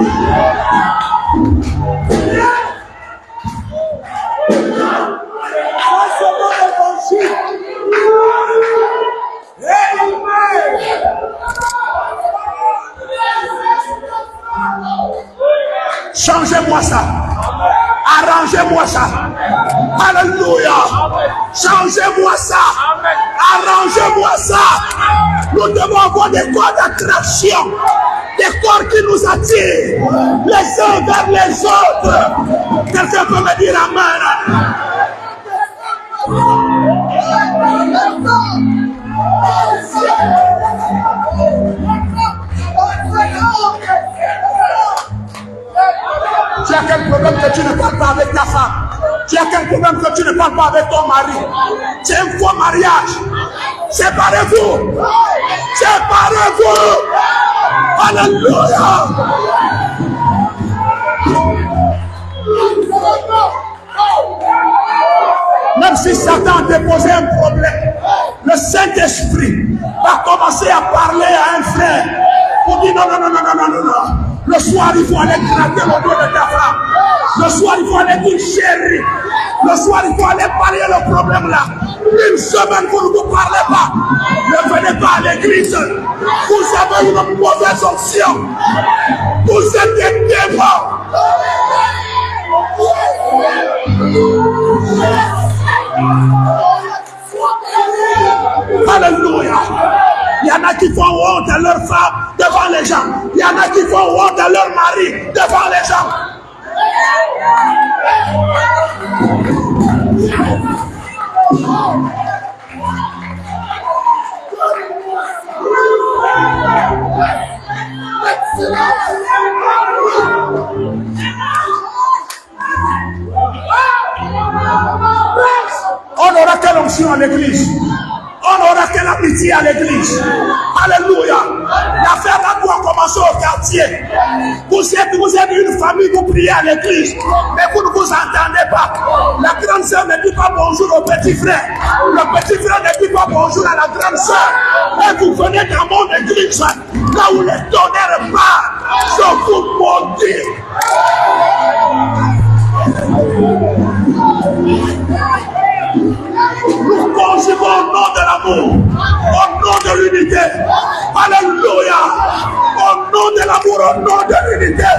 Changez-moi ça. Arrangez-moi ça. Alléluia. Changez-moi ça. Arrangez-moi ça. Nous devons avoir des corps d'attraction. Des corps qui nous attirent les uns vers les autres. Quelqu'un peut me dire amen. Tu as quel problème que tu ne parles pas avec ta femme? Tu as quel problème que tu ne parles pas avec ton mari? C'est un faux mariage. Séparez-vous. Séparez-vous. Alléluia. Même si Satan a déposé un problème, le Saint-Esprit va commencer à parler à un frère pour dire non. Le soir, il faut aller gratter le dos de ta femme. Le soir, il faut aller dire chérie. Le soir, il faut aller parler le problème là. Une semaine, vous ne vous parlez pas. Ne venez pas à l'église. Vous avez une mauvaise option. Vous êtes des démons. Alléluia. Il y en a qui font honte à leur femme devant les gens. Il y en a qui font honte à leur mari devant les gens. On aura quelle onction à l'église? On aura quelle amitié à l'église? Alléluia. L'affaire là doit commencer au quartier. Vous êtes une famille, vous priez à l'église, mais vous ne vous entendez pas. La grande sœur ne dit pas bonjour au petit frère. Le petit frère ne dit pas bonjour à la grande sœur. églises, là où les tonnerres partent, je vous maudis. Nous conjuguons au nom de l'amour, au nom de l'unité. Alléluia. Au nom de l'amour, au nom de l'unité.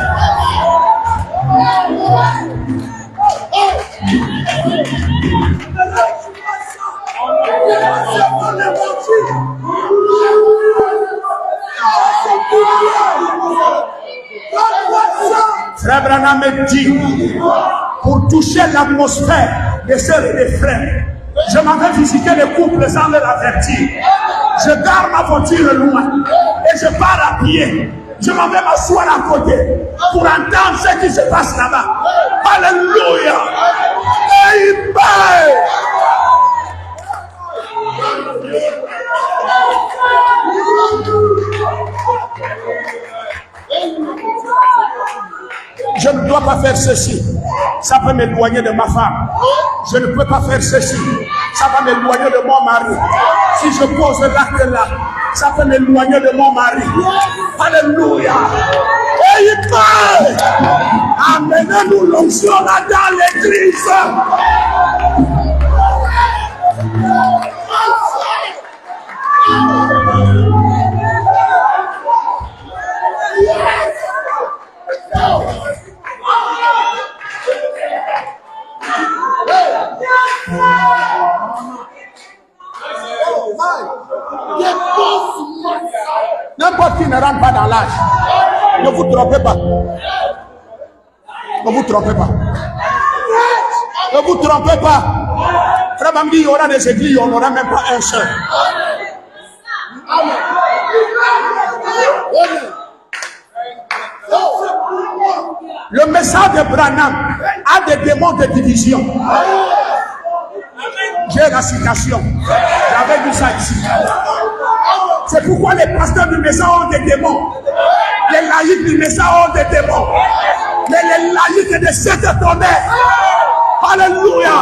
Frère Branham me dit, pour toucher l'atmosphère des sœurs et des frères, je m'en vais visiter les couples sans leur avertir. Je garde ma voiture loin et je pars à pied. Je m'en vais m'asseoir à côté pour entendre ce qui se passe là-bas. Alléluia. Amen. Je ne dois pas faire ceci. Ça peut m'éloigner de ma femme. Je ne peux pas faire ceci. Ça va m'éloigner de mon mari. Si je pose l'acte là, ça peut m'éloigner de mon mari. Alléluia. Amen. Amenez-nous l'onction là dans l'église. N'importe qui ne rentre pas dans l'âge. Ne vous trompez pas. Ne vous trompez pas. Ne vous trompez pas. Frère Bambi, il y aura des églises, on n'aura même pas un seul. Le message de Branham a des démons de division. J'ai la citation. J'avais vu ça ici. C'est pourquoi les pasteurs du message ont des démons. Les laïcs du message ont des démons. Mais les laïcs de cette tonnerre, alléluia,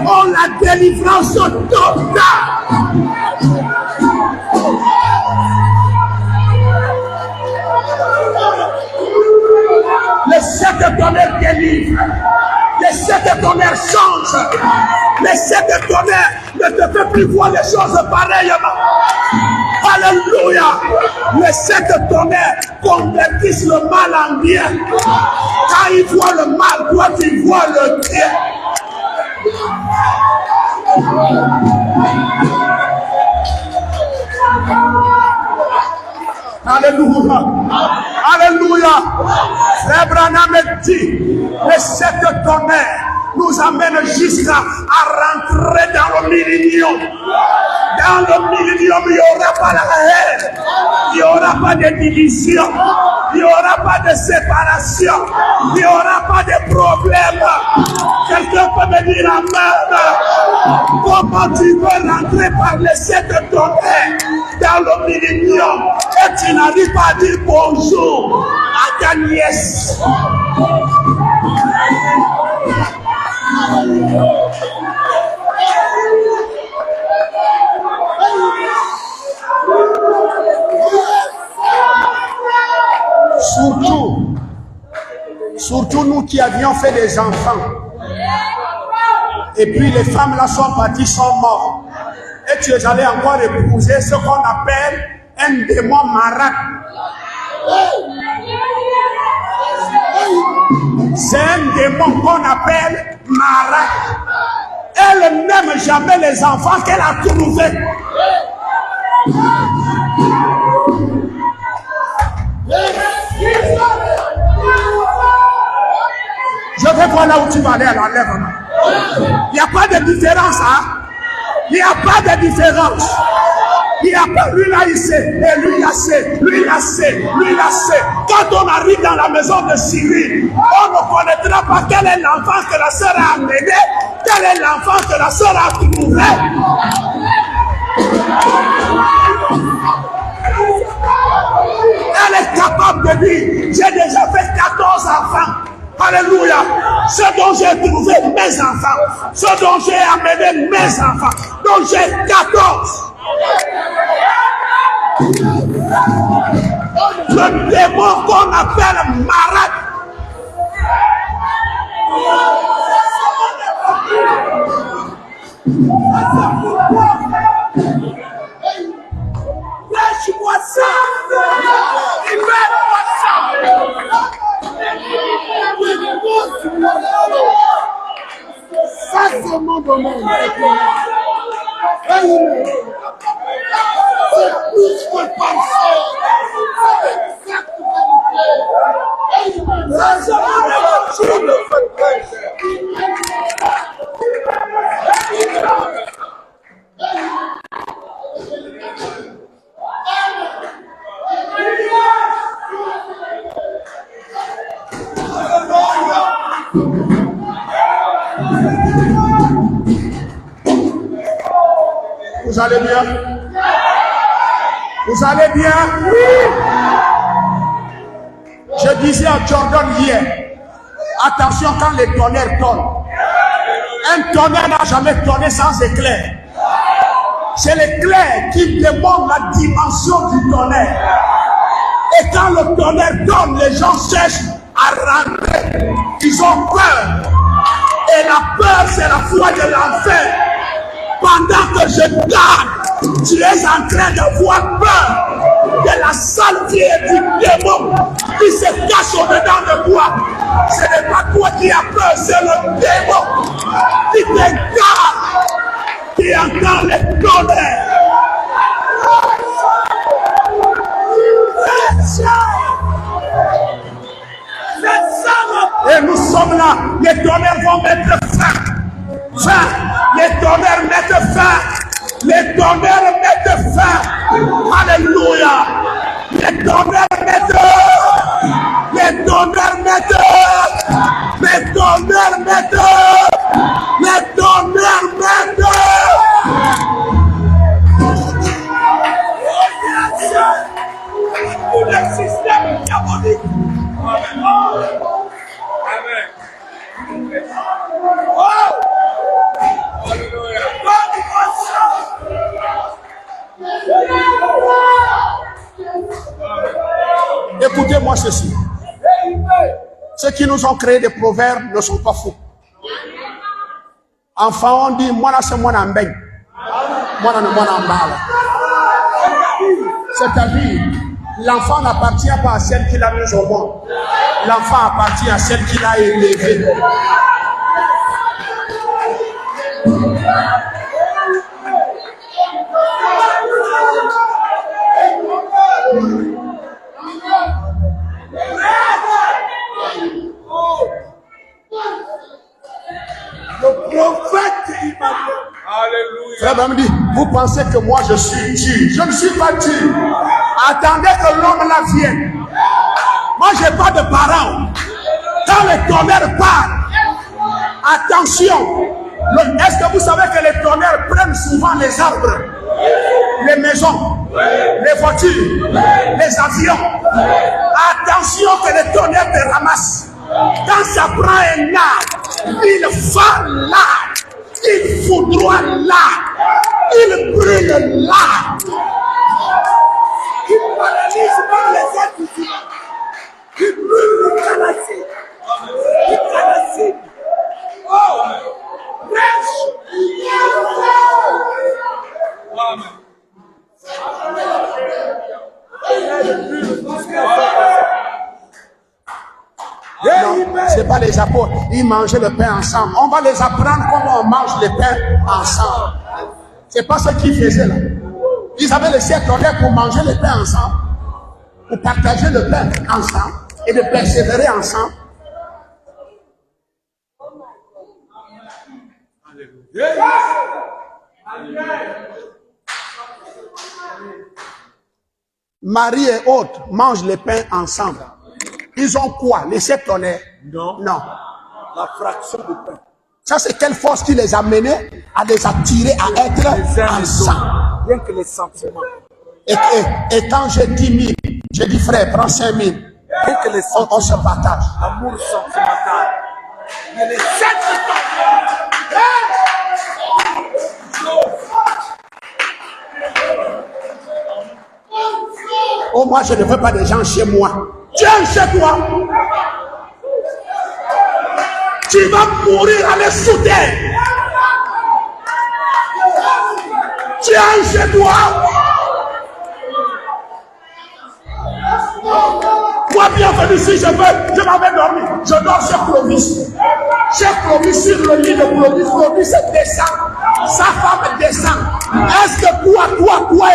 ont la délivrance totale. Les sept tonnerres délivrent. Les sept tonnerres changent. Les sept tonnerres ne te font plus voir les choses pareillement. Alléluia. Les sept tonnerres convertissent le mal en bien. Quand ils voient le mal, toi tu vois le bien. Alléluia. Alléluia. Frère Branham dit, les sept tonnerres nous amènent jusqu'à rentrer dans le millénium. Dans le millénium, il n'y aura pas la haine, il n'y aura pas de division, il n'y aura pas de séparation, il n'y aura pas de problème. Quelqu'un peut me dire amen. Comment tu veux rentrer par les sept tonnerres dans le millénium et tu n'arrives pas à dire bonjour à ta nièce? Surtout nous qui avions fait des enfants. Et puis les femmes là sont parties, sont mortes. Et tu es allé encore épouser ce qu'on appelle un démon marat. C'est un démon qu'on appelle marat. Elle n'aime jamais les enfants qu'elle a trouvés. Je vais voir là où tu vas aller à l'enlèvement. Il n'y a pas de différence, hein? Il n'y a pas de différence. Il n'y a pas, lui là il sait, et lui là sait, lui là sait, lui là sait. Quand on arrive dans la maison de Cyril, on ne connaîtra pas quel est l'enfant que la sœur a amené, quel est l'enfant que la sœur a trouvé. Elle est capable de dire, j'ai déjà fait 14 enfants. Alléluia. Ce dont j'ai trouvé mes enfants, ce dont j'ai amené mes enfants, donc j'ai 14. Le démon qu'on appelle malade. Lâche-moi ça. Libère-moi ça. Ça, c'est mon domaine. C'est plus que penser. Vous allez bien? Vous allez bien? Oui. Je disais à Jordan hier, attention quand les tonnerres tonnent. Un tonnerre n'a jamais tonné sans éclair. C'est l'éclair qui démontre la dimension du tonnerre. Et quand le tonnerre donne, les gens cherchent à rentrer. Ils ont peur. Et la peur, c'est la foi de l'enfer. Pendant que je garde, tu es en train d'avoir peur de la saleté du démon qui se cache au-dedans de toi. Ce n'est pas toi qui as peur, c'est le démon qui te garde, qui entend les tonnerres. Et nous sommes là, les tonnerres vont mettre fin. Fin, les tonnerres mettent fin. Les tonnerres mettent fin. Alléluia. Les tonnerres mettent. Les tonnerres mettent. Les tonnerres mettent. Les tonnerres mettent. Tout le système diabolique. Amen. Oh! Écoutez-moi ceci. Ceux qui nous ont créé des proverbes ne sont pas fous. Enfant, on dit, moi, c'est moi, moi, c'est-à-dire, l'enfant n'appartient pas à celle qui l'a mis au monde. L'enfant appartient à celle qui l'a élevé. Le prophète Emmanuel. Alléluia. Frère me dit, vous pensez que moi je suis Dieu. Je ne suis pas Dieu. Attendez que l'homme là vienne. Moi je n'ai pas de parents. Quand les tonnerres parlent, attention. Est-ce que vous savez que les tonnerres prennent souvent les arbres, les maisons, les voitures, les avions? Attention que les tonnerres te ramassent. Quand ça prend un arbre, il va là, il foudroie là, il brûle là, il paralyse par les êtres humains, il brûle le canacide, il canacide. Oh, reste. Non, c'est pas les apôtres. Ils mangeaient le pain ensemble. On va les apprendre comment on mange le pain ensemble. C'est pas ce qu'ils faisaient là. Ils avaient laissé tonnerre pour manger le pain ensemble, pour partager le pain ensemble et de persévérer ensemble. Marie et autres mangent le pain ensemble. Ils ont quoi? Les 7 tonnerres? Non. La fraction de pain. Ça, c'est quelle force qui les a menés à les attirer à être ensemble? Rien que les sentiments. Et quand j'ai 10 000, j'ai dit frère, prends 5 000. Rien que les sentiments. On se partage. L'amour sentimental. Mais les 7 tonnerres. Oh, moi, je ne veux pas des gens chez moi. Tu es chez toi. Tu vas mourir aller sous terre. Tu es chez toi. Moi, bienvenue, si je veux, je m'en vais dormir. Je dors chez Clovis. Chez Clovis, sur le lit de Clovis, Clovis descend. Sa femme descend. Est-ce que toi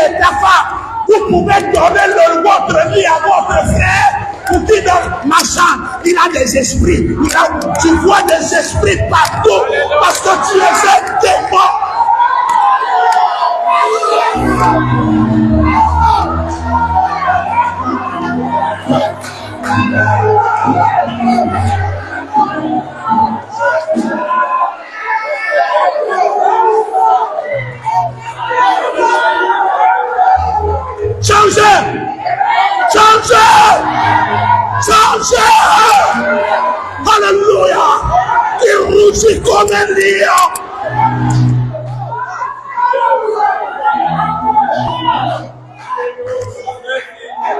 et ta femme, vous pouvez donner votre lit à votre frère pour qu'il donne ma chambre? Il a des esprits. Tu vois des esprits partout parce que tu es un démon. Changez! Alléluia! Il rougit comme un lion.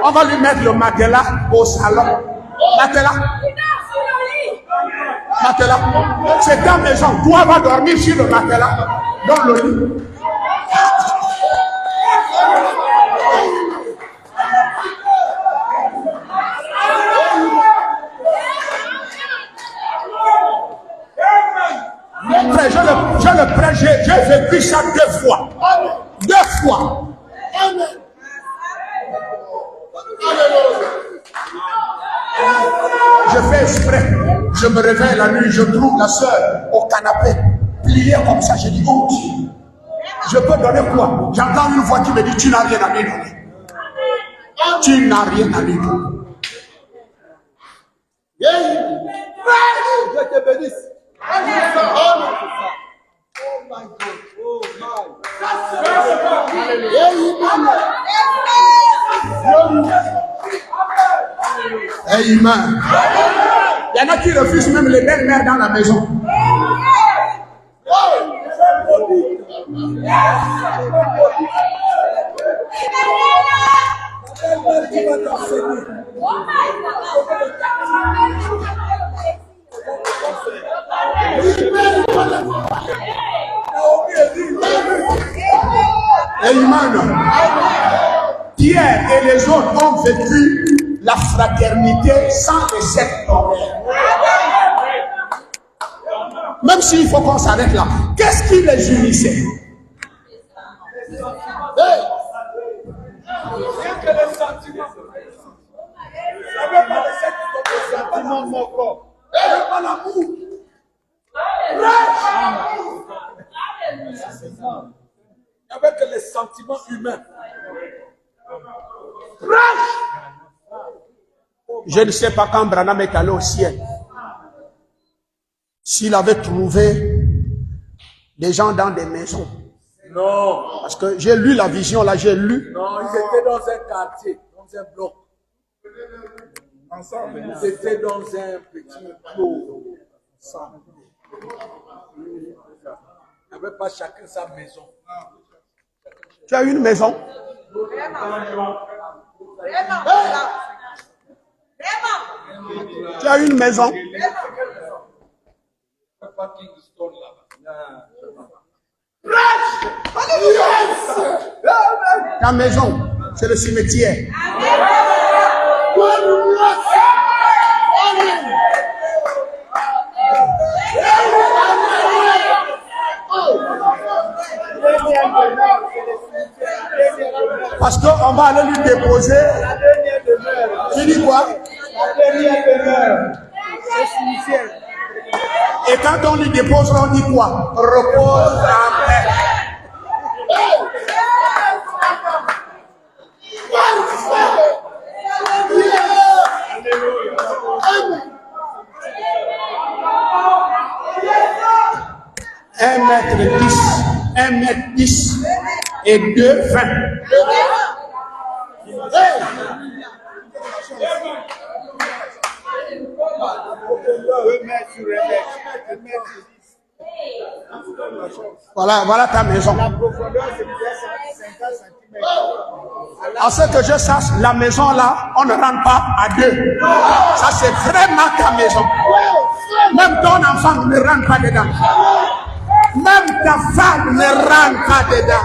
On va lui mettre le matelas au salon. Matelas. C'est ta maison. Toi, va dormir sur le matelas. Dans le lit. Je le prêche, j'ai vécu ça 2 fois. 2 fois. Je fais exprès. Je me réveille la nuit, je trouve la soeur au canapé, pliée comme ça. Je dis, oh Dieu, je peux donner quoi? J'entends une voix qui me dit, tu n'as rien à lui donner. Tu n'as rien à lui donner. Je te bénisse. Amen. Il y en a qui refusent même les belles-mères dans la maison. Amen. Pierre et les autres ont vécu la fraternité sans les sectes. Même s'il faut qu'on s'arrête là. Qu'est-ce qui les unissait? Rien que les sentiments. Ça ne veut pas les sentiments de mon corps. Ça ne veut pas l'amour. Avec les sentiments humains. Je ne sais pas quand Branham est allé au ciel. S'il avait trouvé des gens dans des maisons. Non. Parce que j'ai lu la vision, là, j'ai lu. Non, ils étaient dans un quartier, dans un bloc. Ensemble. Ils étaient dans un petit clos. Ensemble. Ils n'avaient pas chacun sa maison. Tu as une maison? Tu as une maison? Ta maison, c'est le cimetière. Parce qu'on va aller lui déposer. Tu dis quoi? La dernière demeure. C'est cimetière. Et quand on lui dépose, on dit quoi? Repose en paix. Un mètre 10 et 2,20. Voilà ta maison. La profondeur, c'est 50 cm. À À ce que je sache, la maison là, on ne rentre pas à deux. Ça, c'est vraiment ta maison. Même ton enfant ne rentre pas dedans. Même ta femme ne rentre pas dedans.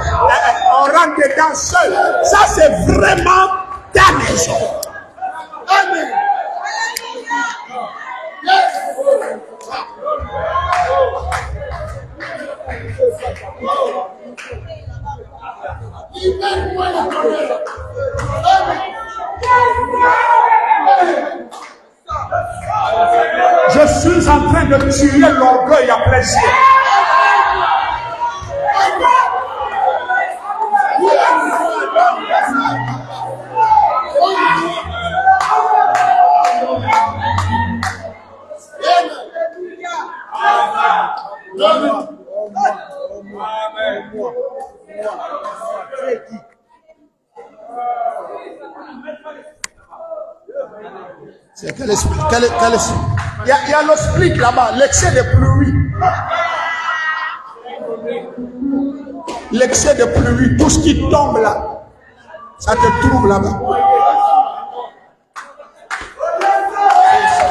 On rentre dedans seul. Ça, c'est vraiment ta maison. Amen. Je suis en train de tuer l'orgueil à plaisir. C'est quel esprit? Il y a le split là-bas, l'excès de pluie. L'excès de pluie, tout ce qui tombe là, ça te trouble là-bas.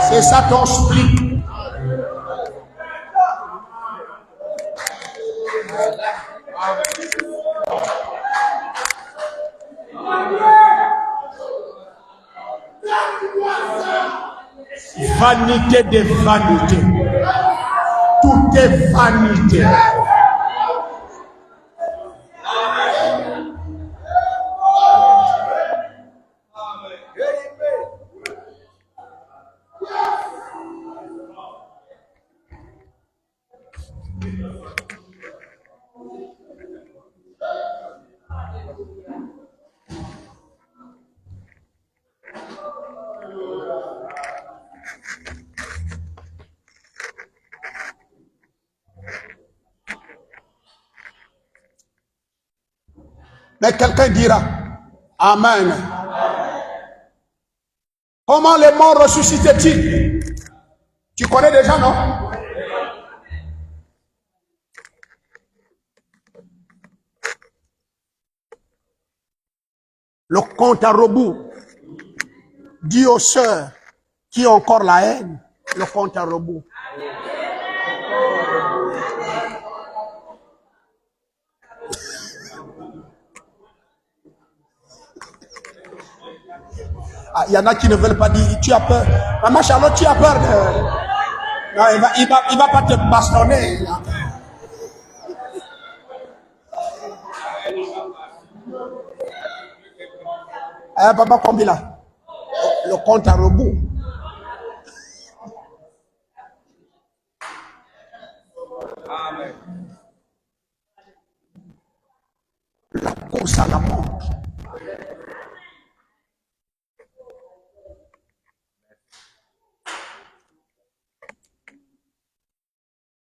C'est ça ton split. Vanité des vanités. Tout est vanité. Mais quelqu'un dira Amen. Comment les morts ressuscitaient-ils? Tu connais déjà, non? Le compte à rebours dit aux sœurs qui ont encore la haine, le compte à rebours. Ah, il y en a qui ne veulent pas dire, tu as peur. Maman Charlotte, tu as peur de... Non, il va pas te bastonner. Eh, papa, combien là? Le compte à rebours. Amen. La course à la mort.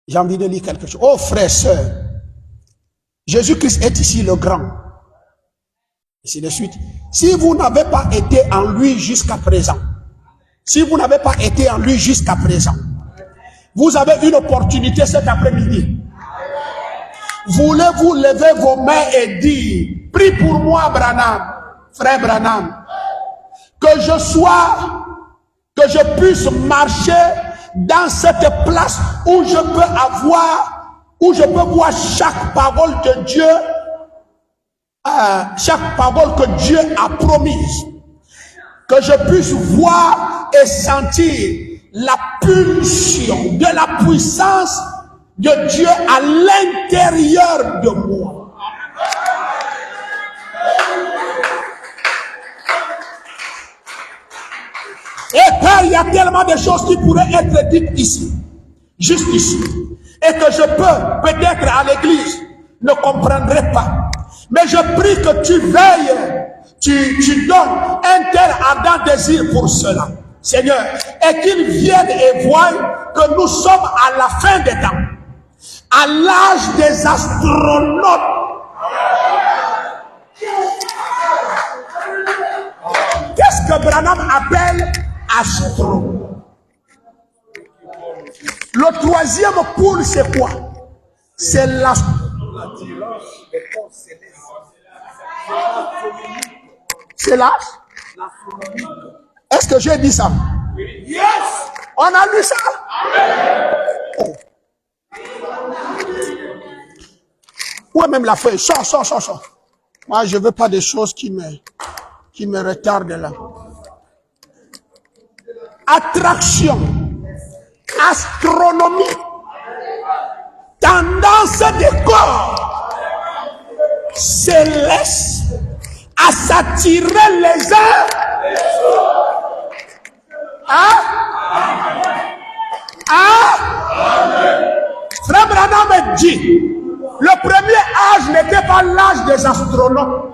J'ai envie de lire quelque chose. Oh frères, sœurs, Jésus-Christ est ici le grand. Ainsi de suite. Si vous n'avez pas été en lui jusqu'à présent, vous avez une opportunité cet après-midi. Voulez-vous lever vos mains et dire, prie pour moi, Branham, frère Branham, que je puisse marcher dans cette place où je peux voir chaque parole de Dieu, chaque parole que Dieu a promise, que je puisse voir et sentir la pulsion de la puissance de Dieu à l'intérieur de moi. Et car il y a tellement de choses qui pourraient être dites ici, juste ici, et que je peux peut-être à l'église ne comprendrai pas. Mais je prie que tu veilles, tu donnes un tel ardent désir pour cela, Seigneur, et qu'ils viennent et voient que nous sommes à la fin des temps, à l'âge des astronautes. Qu'est-ce que Branham appelle astro? Le troisième pôle, c'est quoi? C'est l'astro. c'est l'âge? Est-ce que j'ai dit ça? Yes. On a lu ça? Oh. Où est même la feuille? Sors. Moi, je ne veux pas des choses qui me retardent là. Attraction, astronomie, tendance des corps célestes à s'attirer les uns. Frère Branham dit, le premier âge n'était pas l'âge des astronautes.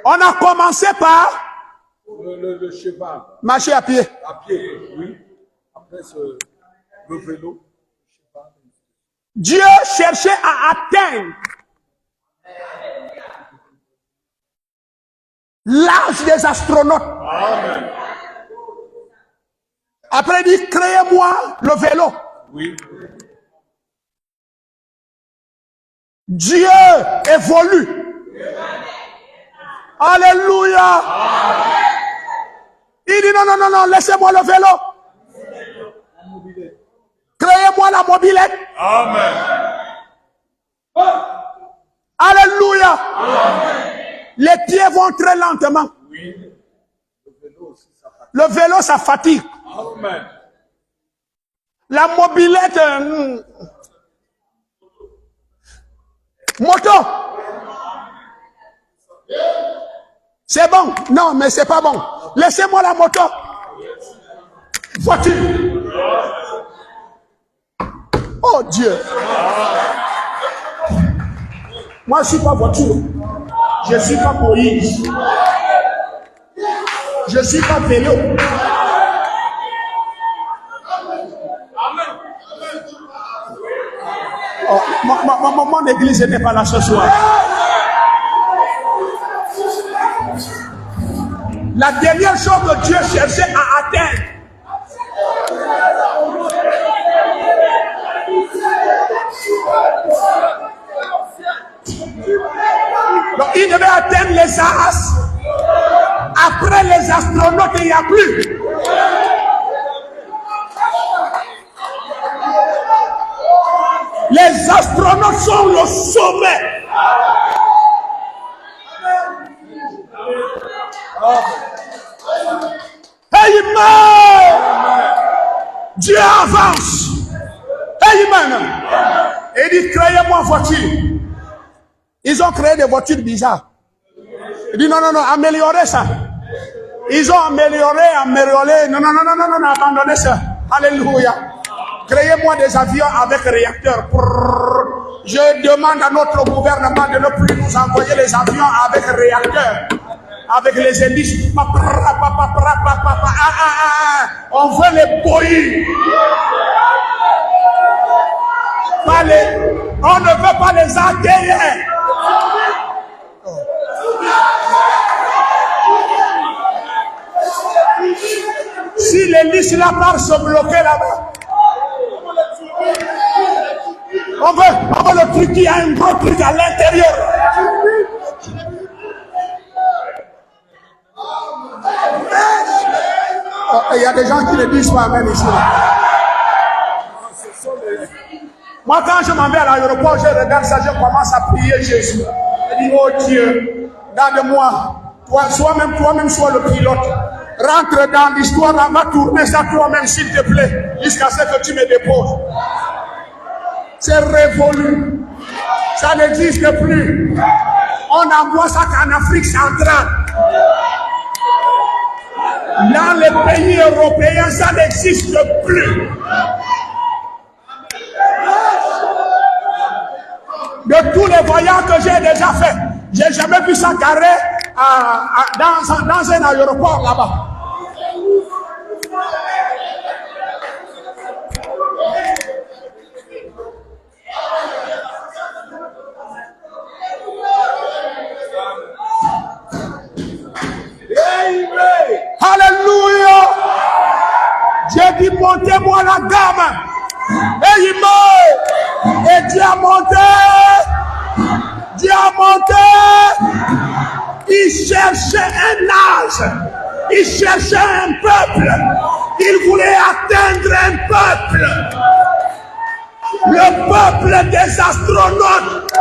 On a commencé par le cheval. Marcher à pied. À pied, oui. Après le vélo. Dieu cherchait à atteindre l'âge des astronautes. Amen. Après, il dit, créez-moi le vélo. Oui. Dieu évolue. Alléluia. Il dit, non, laissez-moi le vélo. Créez-moi la mobilette. Amen. Alléluia. Les pieds vont très lentement. Oui. Le vélo aussi, ça fatigue. Le vélo, ça fatigue. Amen. La mobilette, moto. C'est bon. Non, mais c'est pas bon. Laissez-moi la moto. Voiture. Oh Dieu. Moi, je suis pas voiture. Je suis pas Moïse. Je suis pas vélo. Oh, mon église n'est pas là ce soir. La dernière chose que Dieu cherchait à atteindre, donc il devait atteindre les as. Après les astronautes, il n'y a plus. Les astronautes sont le sommet. Amen. Dieu avance. Amen. Et il dit, créez-moi voiture. Ils ont créé des voitures bizarres. Il dit, non, améliorez ça. Ils ont amélioré. Non, abandonnez ça. Alléluia. Créez-moi des avions avec réacteurs. Je demande à notre gouvernement de ne plus nous envoyer les avions avec réacteurs. Avec les hélices. On veut les Boeing. On ne veut pas les ATR. Si l'hélice là part se bloquer là-bas, on veut le truc qui a un gros truc à l'intérieur. Il y a des gens qui ne disent pas amen ici. Moi, quand je m'en vais à l'aéroport, je regarde ça, je commence à prier Jésus. Je dis, oh Dieu, garde-moi. Toi-même, sois le pilote. Rentre dans l'histoire, on va tourner ça toi-même, s'il te plaît, jusqu'à ce que tu me déposes. C'est révolu. Ça n'existe plus. On envoie ça qu'en Afrique centrale. Dans les pays européens, ça n'existe plus. De tous les voyages que j'ai déjà faits, j'ai jamais vu ça carré dans un aéroport là-bas. Alléluia. J'ai dit montez-moi la gamme. Et il meurt. Et Dieu a monté. Dieu a monté. Il cherchait un âge. Il cherchait un peuple. Il voulait atteindre un peuple. Le peuple des astronautes.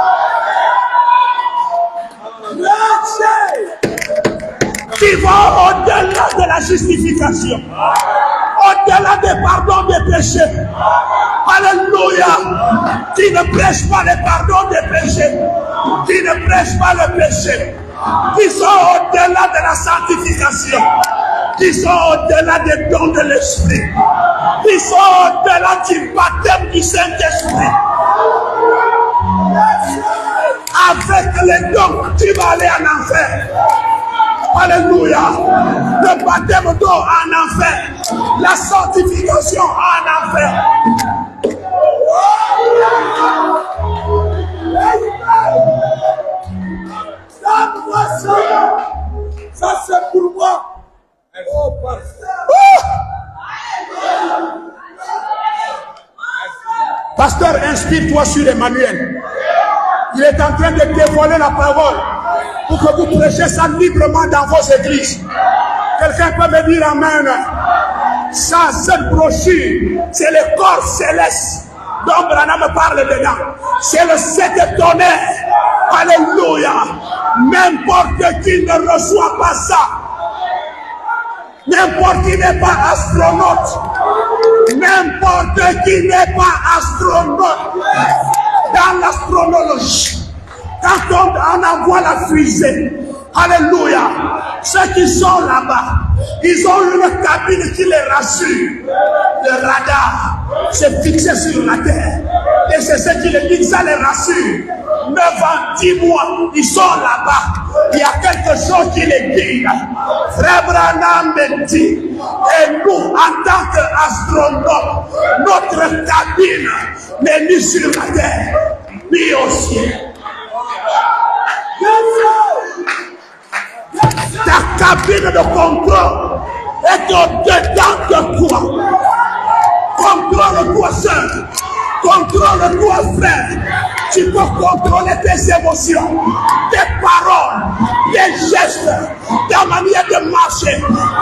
Qui va au-delà de la justification. Au-delà des pardons des péchés. Alléluia. Qui ne prêche pas le pardon des péchés. Qui ne prêche pas le péché. Qui sont au-delà de la sanctification. Qui sont au-delà des dons de l'esprit. Qui sont au-delà du baptême du Saint-Esprit. Avec les dons, tu vas aller en enfer. Alléluia. Le baptême d'eau en enfer. La sanctification en enfer. Ça c'est pour moi. Oh, pasteur, inspire-toi sur Emmanuel. Il est en train de dévoiler la parole pour que vous prêchiez ça librement dans vos églises. Quelqu'un peut me dire amen. Ça, cette brochure, c'est le corps céleste dont Branham parle dedans. C'est le sept tonnerre. Alléluia. N'importe qui ne reçoit pas ça. N'importe qui n'est pas astronaute. N'importe qui n'est pas astronaute. Dans l'astronologie, quand on envoie la fusée, alléluia, ceux qui sont là-bas, ils ont une cabine qui les rassure. Le radar, c'est fixé sur la terre. Et c'est ce qui les dit que ça les rassure. 9 ans, 10 mois, ils sont là-bas. Il y a quelque chose qui les guide. Frère Branham me dit, et nous, en tant qu'astronautes, notre cabine n'est ni sur la terre, ni au ciel. Ta cabine de contrôle est au-dedans de toi. Contrôle-toi seul. Contrôle-toi, frère. Tu peux contrôler tes émotions, tes paroles, tes gestes, ta manière de marcher,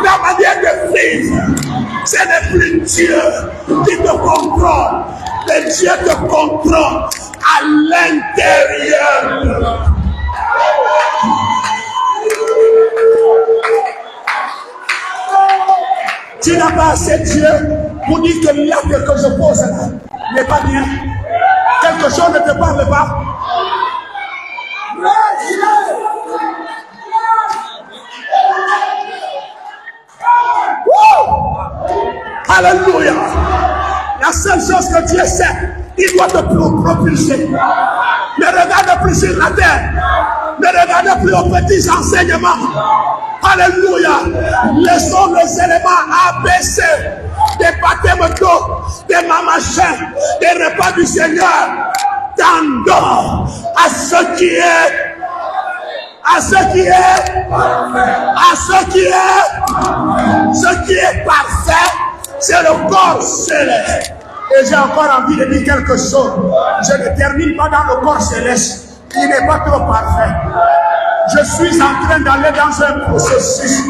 ta manière de vivre. Ce n'est plus Dieu qui te contrôle, mais Dieu te contrôle à l'intérieur. Tu n'as pas assez Dieu pour dire que l'acte que je pose là n'est pas bien. Quelque chose ne te parle pas. Alléluia. La seule chose que Dieu sait, il doit te propulser. Ne regarde plus sur la terre. Ne regarde plus aux petits enseignements. Alléluia. Laissons les éléments ABC, des baptêmes d'eau, des mamachins, des repas du Seigneur. Tendons à ce qui est, ce qui est parfait, c'est le corps céleste. Et j'ai encore envie de dire quelque chose. Je ne termine pas dans le corps céleste. Il n'est pas trop parfait. Je suis en train d'aller dans un processus.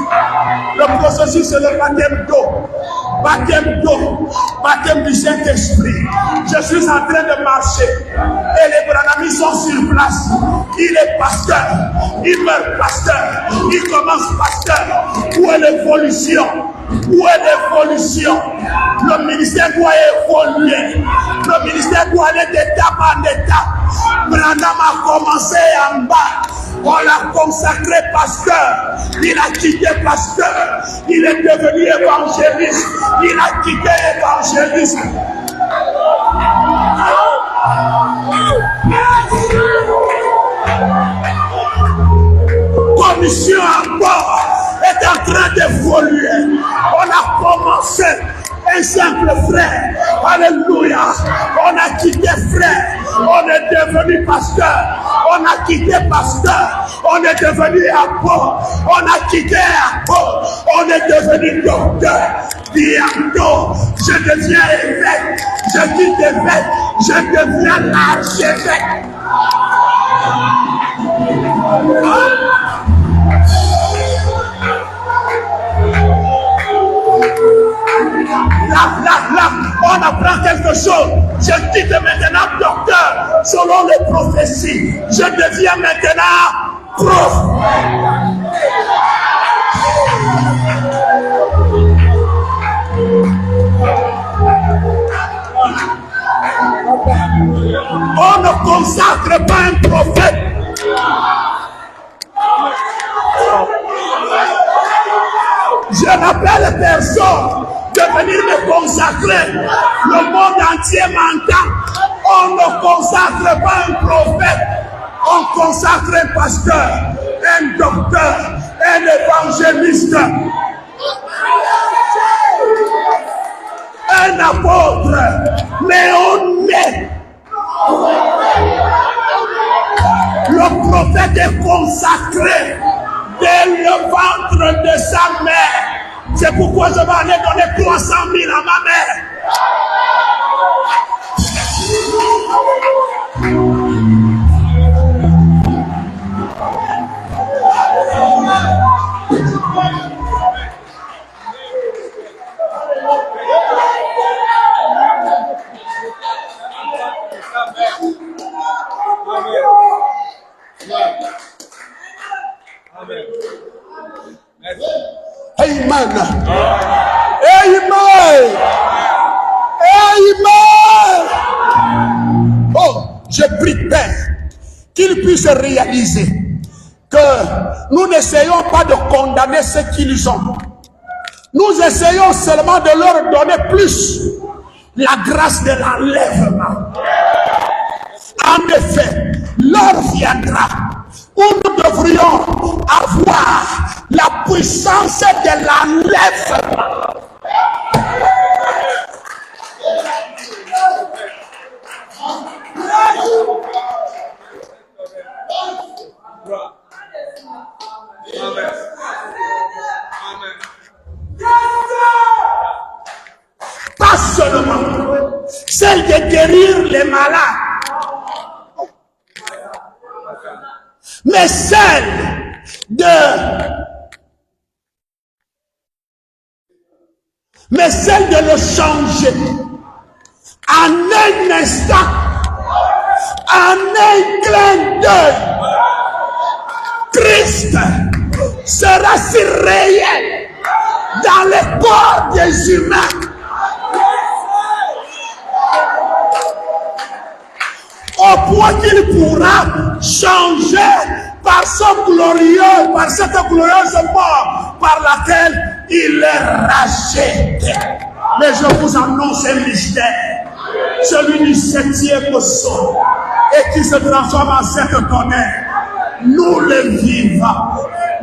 Le processus, c'est le baptême d'eau. Baptême d'eau. Baptême du Saint-Esprit. Je suis en train de marcher. Et les Branhamis sont sur place. Il est pasteur. Il meurt pasteur. Il commence pasteur. Où est l'évolution? Où est l'évolution? Le ministère doit évoluer. Le ministère doit aller d'étape en étape. Branham a commencé en bas. On l'a consacré pasteur. Il a quitté pasteur. Il est devenu évangéliste. Il a quitté évangéliste. Commission encore est en train d'évoluer. On a commencé un simple frère. Alléluia. On a quitté frère. On est devenu pasteur. On a quitté pasteur. On est devenu apôtre. On a quitté apôtre. On est devenu docteur. Bientôt, je deviens évêque. Je quitte évêque. Je deviens archevêque. Là, on apprend quelque chose. Je quitte maintenant docteur selon les prophéties. Je deviens maintenant prophète. On ne consacre pas un prophète. Je n'appelle personne de venir me consacrer. Le monde entier m'entend. On ne consacre pas un prophète. On consacre un pasteur, un docteur, un évangéliste, un apôtre. Mais on met. Le prophète est consacré dès le ventre de sa mère. C'est pourquoi je vais aller donner 300 000 à ma mère. Amen. Amen. Amen. Oh, je prie Père qu'ils puissent réaliser que nous n'essayons pas de condamner ce qu'ils ont. Nous essayons seulement de leur donner plus la grâce de l'enlèvement. En effet, l'heure viendra où nous devrions avoir la puissance de l'enlèvement. Pas seulement celle de guérir les malades, mais celle de le changer en un instant, en un clin d'œil. Christ sera si réel dans le corps des humains au point qu'il pourra changer par son glorieux, par cette glorieuse mort par laquelle il est racheté. Mais je vous annonce un mystère, celui du 7e son, et qui se transforme en 7 tonnerres. Nous le vivons,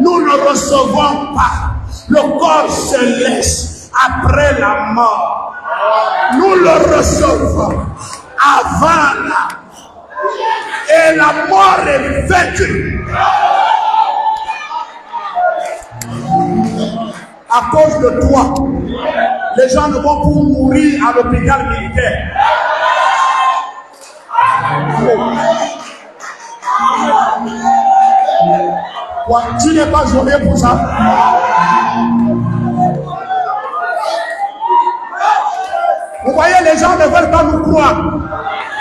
nous ne recevons pas le corps céleste après la mort. Nous le recevons avant la mort. Et la mort est vaincue. À cause de toi, les gens ne vont plus mourir à l'hôpital militaire. Ouais, tu n'es pas joyeux pour ça. Vous voyez, les gens ne veulent pas nous croire.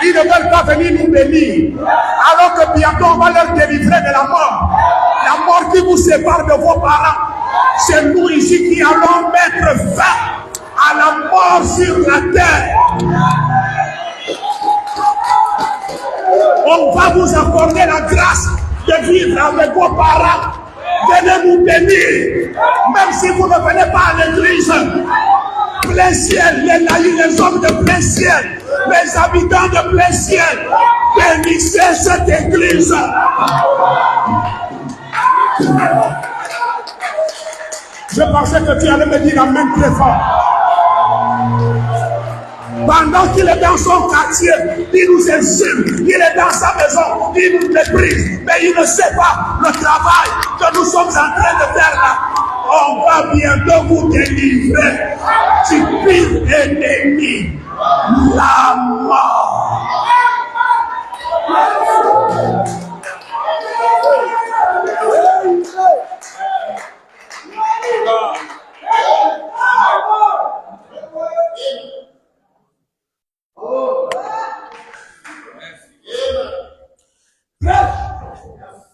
Ils ne veulent pas venir nous bénir. Alors que bientôt on va leur délivrer de la mort. La mort qui vous sépare de vos parents. C'est nous ici qui allons mettre fin à la mort sur la terre. On va vous accorder la grâce de vivre avec vos parents. Venez nous bénir. Même si vous ne venez pas à l'église. Plein ciel, les laïcs, les hommes de plein ciel, les habitants de plein ciel, bénissez cette église. Je pensais que tu allais me dire amen très fort. Pendant qu'il est dans son quartier, il nous insulte. Il est dans sa maison, il nous méprise. Mais il ne sait pas le travail que nous sommes en train de faire là. On va bientôt vous délivrer du pire ennemi, la mort.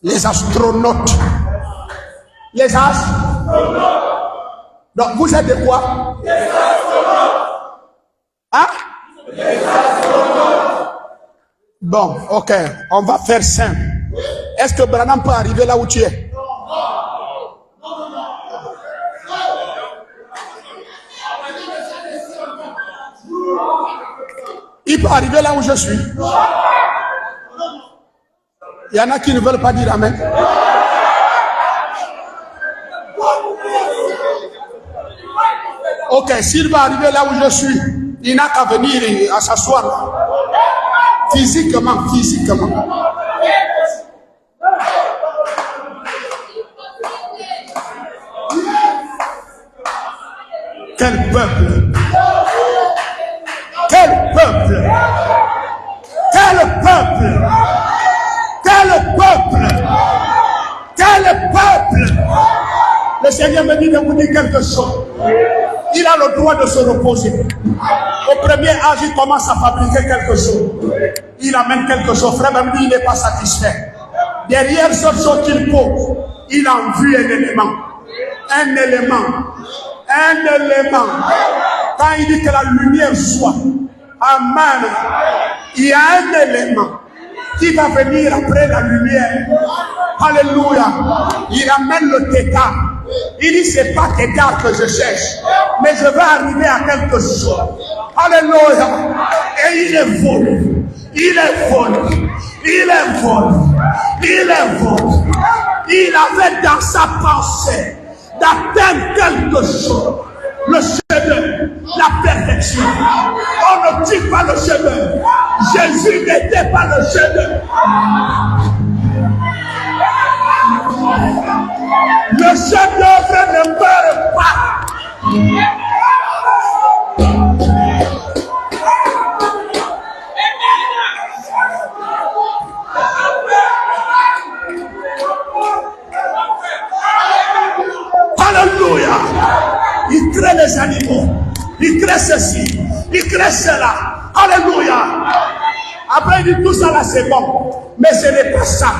Les astronautes. Les astronautes. Donc vous êtes de quoi? Les astronautes. Hein? Les astronautes. Bon, ok, on va faire simple. Est-ce que Branham peut arriver là où tu es? Il peut arriver là où je suis. Il y en a qui ne veulent pas dire amen. Ok, s'il va arriver là où je suis, il n'a qu'à venir à s'asseoir. Physiquement. Quel peuple! Quel peuple! Quel peuple! Quel peuple! Quel peuple! Le Seigneur me dit de vous dire quelque chose. Il a le droit de se reposer. Au premier âge, il commence à fabriquer quelque chose. Il amène quelque chose. Frère, même lui, il n'est pas satisfait. Derrière cette chose qu'il pose, il a en vue un élément. Un élément. Quand il dit que la lumière soit, amen, il y a un élément qui va venir après la lumière. Alléluia. Il amène le tétard. Il dit, c'est pas tétard que je cherche, mais je vais arriver à quelque chose. Alléluia. Et il est volé. Il avait dans sa pensée d'atteindre quelque chose. Le chef-d'œuvre, la perfection. On ne dit pas le chef-d'œuvre. Jésus n'était pas le chef-d'œuvre. Le chef-d'œuvre ne meurt pas. Alléluia. Il crée les animaux. Il crée ceci. Il crée cela. Alléluia. Après, il dit tout ça là, c'est bon. Mais ce n'est pas ça.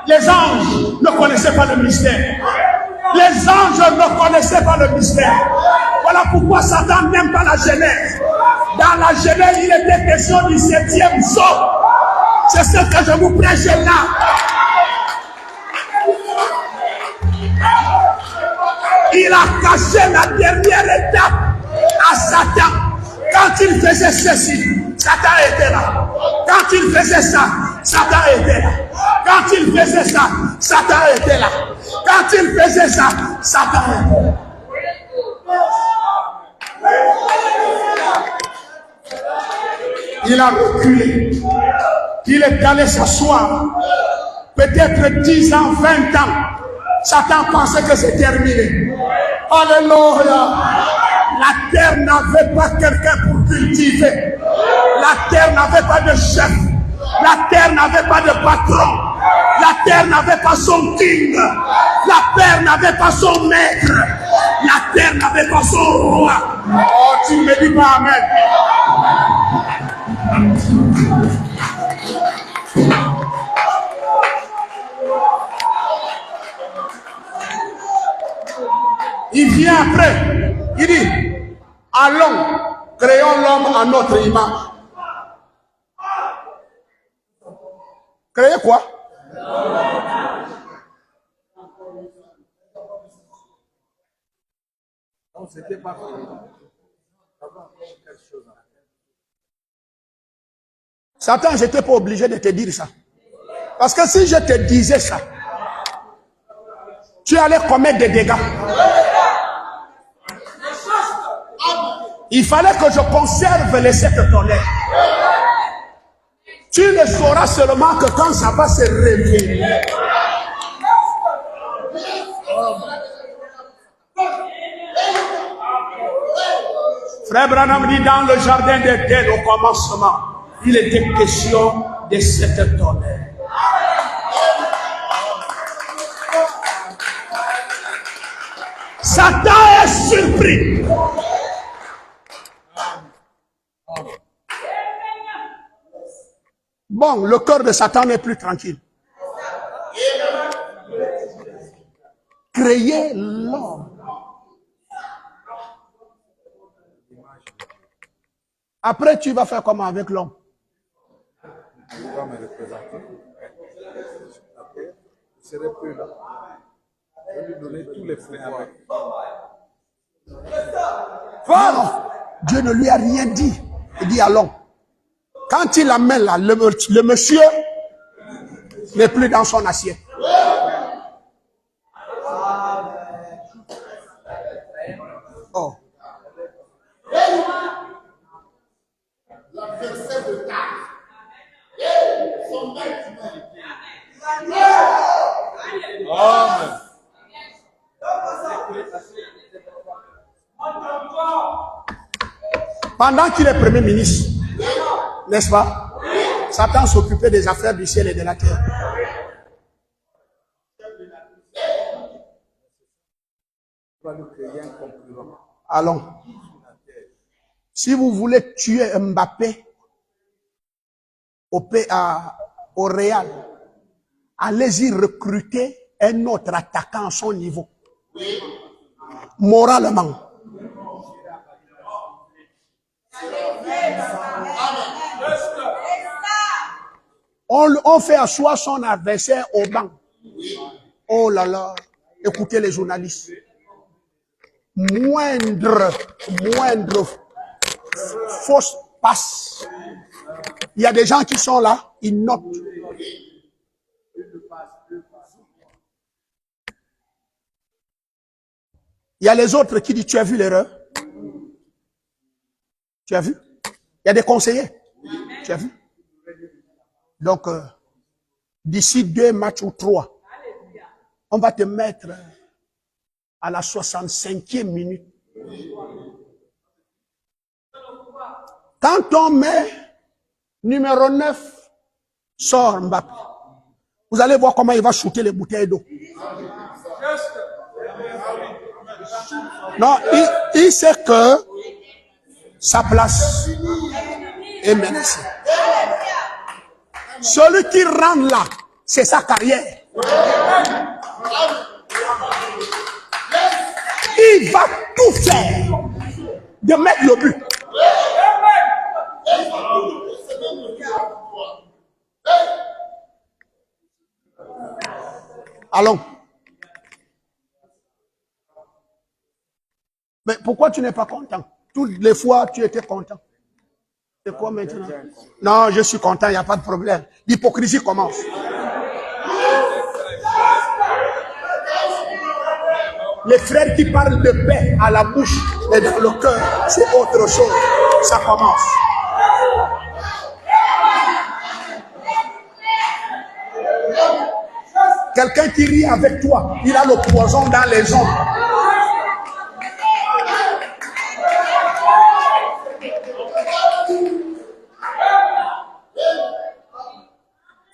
Les anges ne connaissaient pas le mystère. Les anges ne connaissaient pas le mystère. Voilà pourquoi Satan n'aime pas la Genèse. Dans la Genèse, il était question du 7e saut. C'est ce que je vous prêche là. Il a caché la dernière étape à Satan. Quand il faisait ceci, Satan était là. Quand il faisait ça, Satan était là. Quand il faisait ça, Satan était là. Quand il faisait ça, Satan était là. Il a reculé. Il est allé s'asseoir. Peut-être 10 ans, 20 ans. Satan pensait que c'est terminé. Alléluia. La terre n'avait pas quelqu'un pour cultiver. La terre n'avait pas de chef. La terre n'avait pas de patron. La terre n'avait pas son king. La terre n'avait pas son maître. La terre n'avait pas son roi. Oh, tu ne me dis pas amen. Il vient après. Il dit, allons, créons l'homme à notre image. Créer quoi? Non, c'était pas fait. Satan, je n'étais pas obligé de te dire ça. Parce que si je te disais ça, tu allais commettre des dégâts. Il fallait que je conserve les 7 tonnerres. Tu ne sauras seulement que quand ça va se révéler. Frère Branham dit dans le jardin d'Éden au commencement, il était question de 7 tonnerres. Satan est surpris. Bon, le cœur de Satan n'est plus tranquille. Créer l'homme. Après, tu vas faire comment avec l'homme? Il va me représenter. Après, je serai plus là. Je vais lui donner tous les pouvoirs. Non, Dieu ne lui a rien dit. Il dit à l'homme. Quand il amène là, le monsieur n'est plus dans son assiette. Oh. Amen. Pendant qu'il est premier ministre, n'est-ce pas? Satan s'occupait des affaires du ciel et de la terre. Allons. Si vous voulez tuer Mbappé au Real, allez-y recruter un autre attaquant à son niveau. Moralement. On fait asseoir son adversaire au banc. Oh là là, écoutez les journalistes. Moindre fausse passe. Il y a des gens qui sont là, ils notent. Il y a les autres qui disent, tu as vu l'erreur? Tu as vu? Il y a des conseillers. Tu as vu? Donc, d'ici 2 matchs ou 3, on va te mettre à la 65e minute. Quand on met numéro 9, sort Mbappé. Vous allez voir comment il va shooter les bouteilles d'eau. Non, il sait que sa place est menacée. Celui qui rentre là, c'est sa carrière. Il va tout faire de mettre le but. Allons. Mais pourquoi tu n'es pas content? Toutes les fois, tu étais content. C'est quoi maintenant? Non, je suis content, il n'y a pas de problème. L'hypocrisie commence. Les frères qui parlent de paix à la bouche et dans le cœur, c'est autre chose. Ça commence. Quelqu'un qui rit avec toi, il a le poison dans les ongles.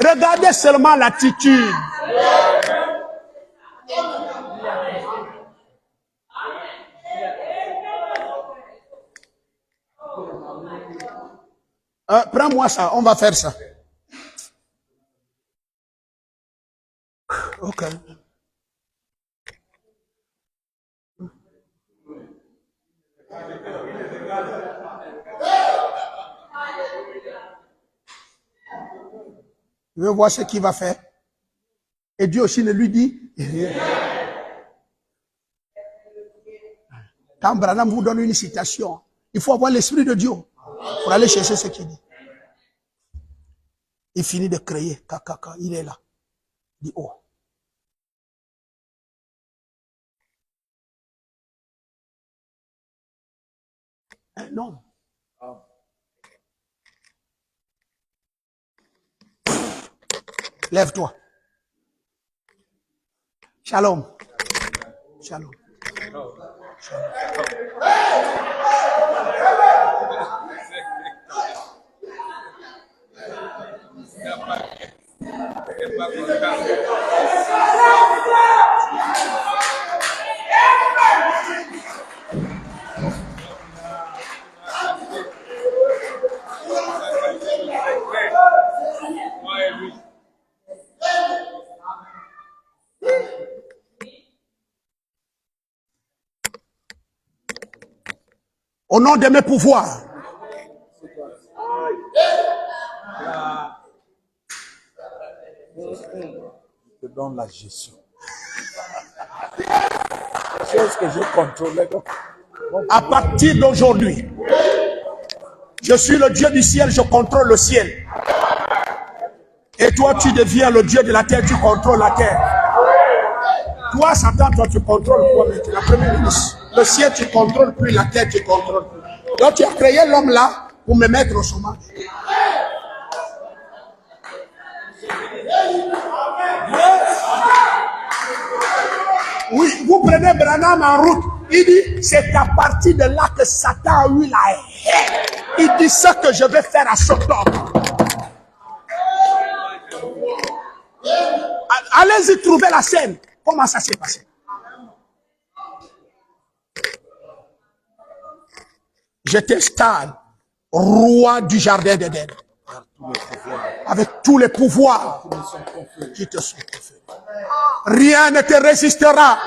Regardez seulement l'attitude. Prends-moi ça, on va faire ça. Ok. Je veux voir ce qu'il va faire. Et Dieu aussi ne lui dit rien. Quand Branham vous donne une citation, il faut avoir l'esprit de Dieu pour aller chercher ce qu'il dit. Il finit de créer. Il est là. Il dit, oh. Un homme. Lève-toi. Shalom. Shalom. Au nom de mes pouvoirs, je te donne la gestion. Les choses que je contrôlais. à partir d'aujourd'hui, je suis le Dieu du ciel, je contrôle le ciel. Et toi, tu deviens le Dieu de la terre, tu contrôles la terre. Toi, Satan, toi, tu contrôles quoi maintenant? La première ministre. Le ciel, tu contrôles plus, la terre, tu contrôles plus. Donc, tu as créé l'homme là pour me mettre au chômage. Oui, vous prenez Branham en route. Il dit, c'est à partir de là que Satan a eu la haine. Il dit ce que je vais faire à Sodome. Allez-y trouver la scène. Comment ça s'est passé? Je t'installe roi du jardin d'Éden. Avec tous les pouvoirs qui te sont conférés. Rien ne te résistera.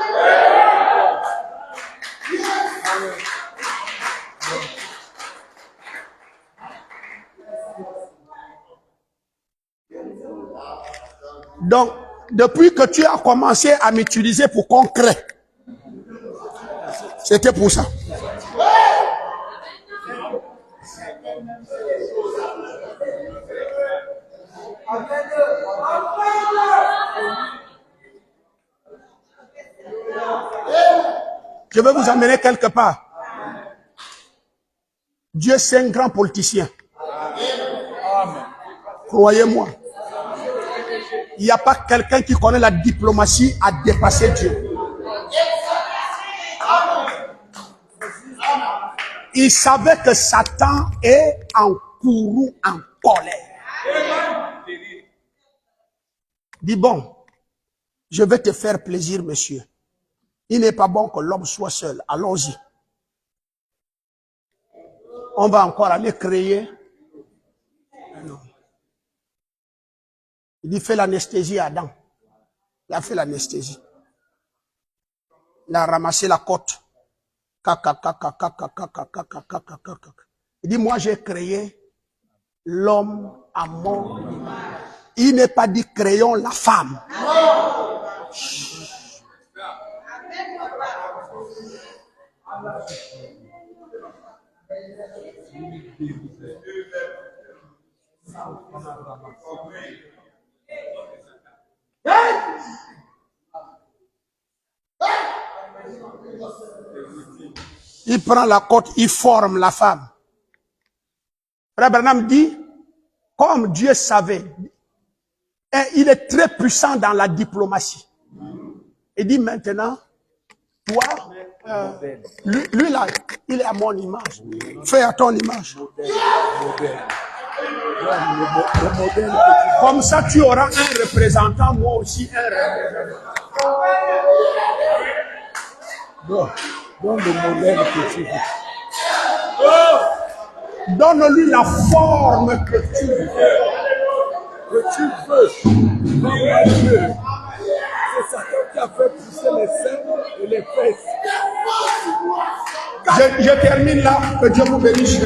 Donc, depuis que tu as commencé à m'utiliser pour concret, c'était pour ça. Je vais vous emmener quelque part. Dieu, c'est un grand politicien. Croyez-moi. Il n'y a pas quelqu'un qui connaît la diplomatie à dépasser Dieu. Il savait que Satan est en courroux, en colère. Dis bon, je vais te faire plaisir, monsieur. Il n'est pas bon que l'homme soit seul. Allons-y. On va encore aller créer. Non. Il dit, fais l'anesthésie à Adam. Il a fait l'anesthésie. Il a ramassé la côte. Il dit, moi j'ai créé l'homme à mon image. Il n'est pas dit créons la femme. Il prend la côte, il forme la femme. Frère Branham dit, comme Dieu savait, et il est très puissant dans la diplomatie. Il dit maintenant, toi, lui là, il est à mon image. Fais à ton image. Comme ça, tu auras un représentant, moi aussi un représentant. Donne le modèle que tu veux. Donne-lui la forme que tu veux. Que tu veux. C'est Satan qui a fait pousser les seins et les fesses. Je termine là. Que Dieu vous bénisse.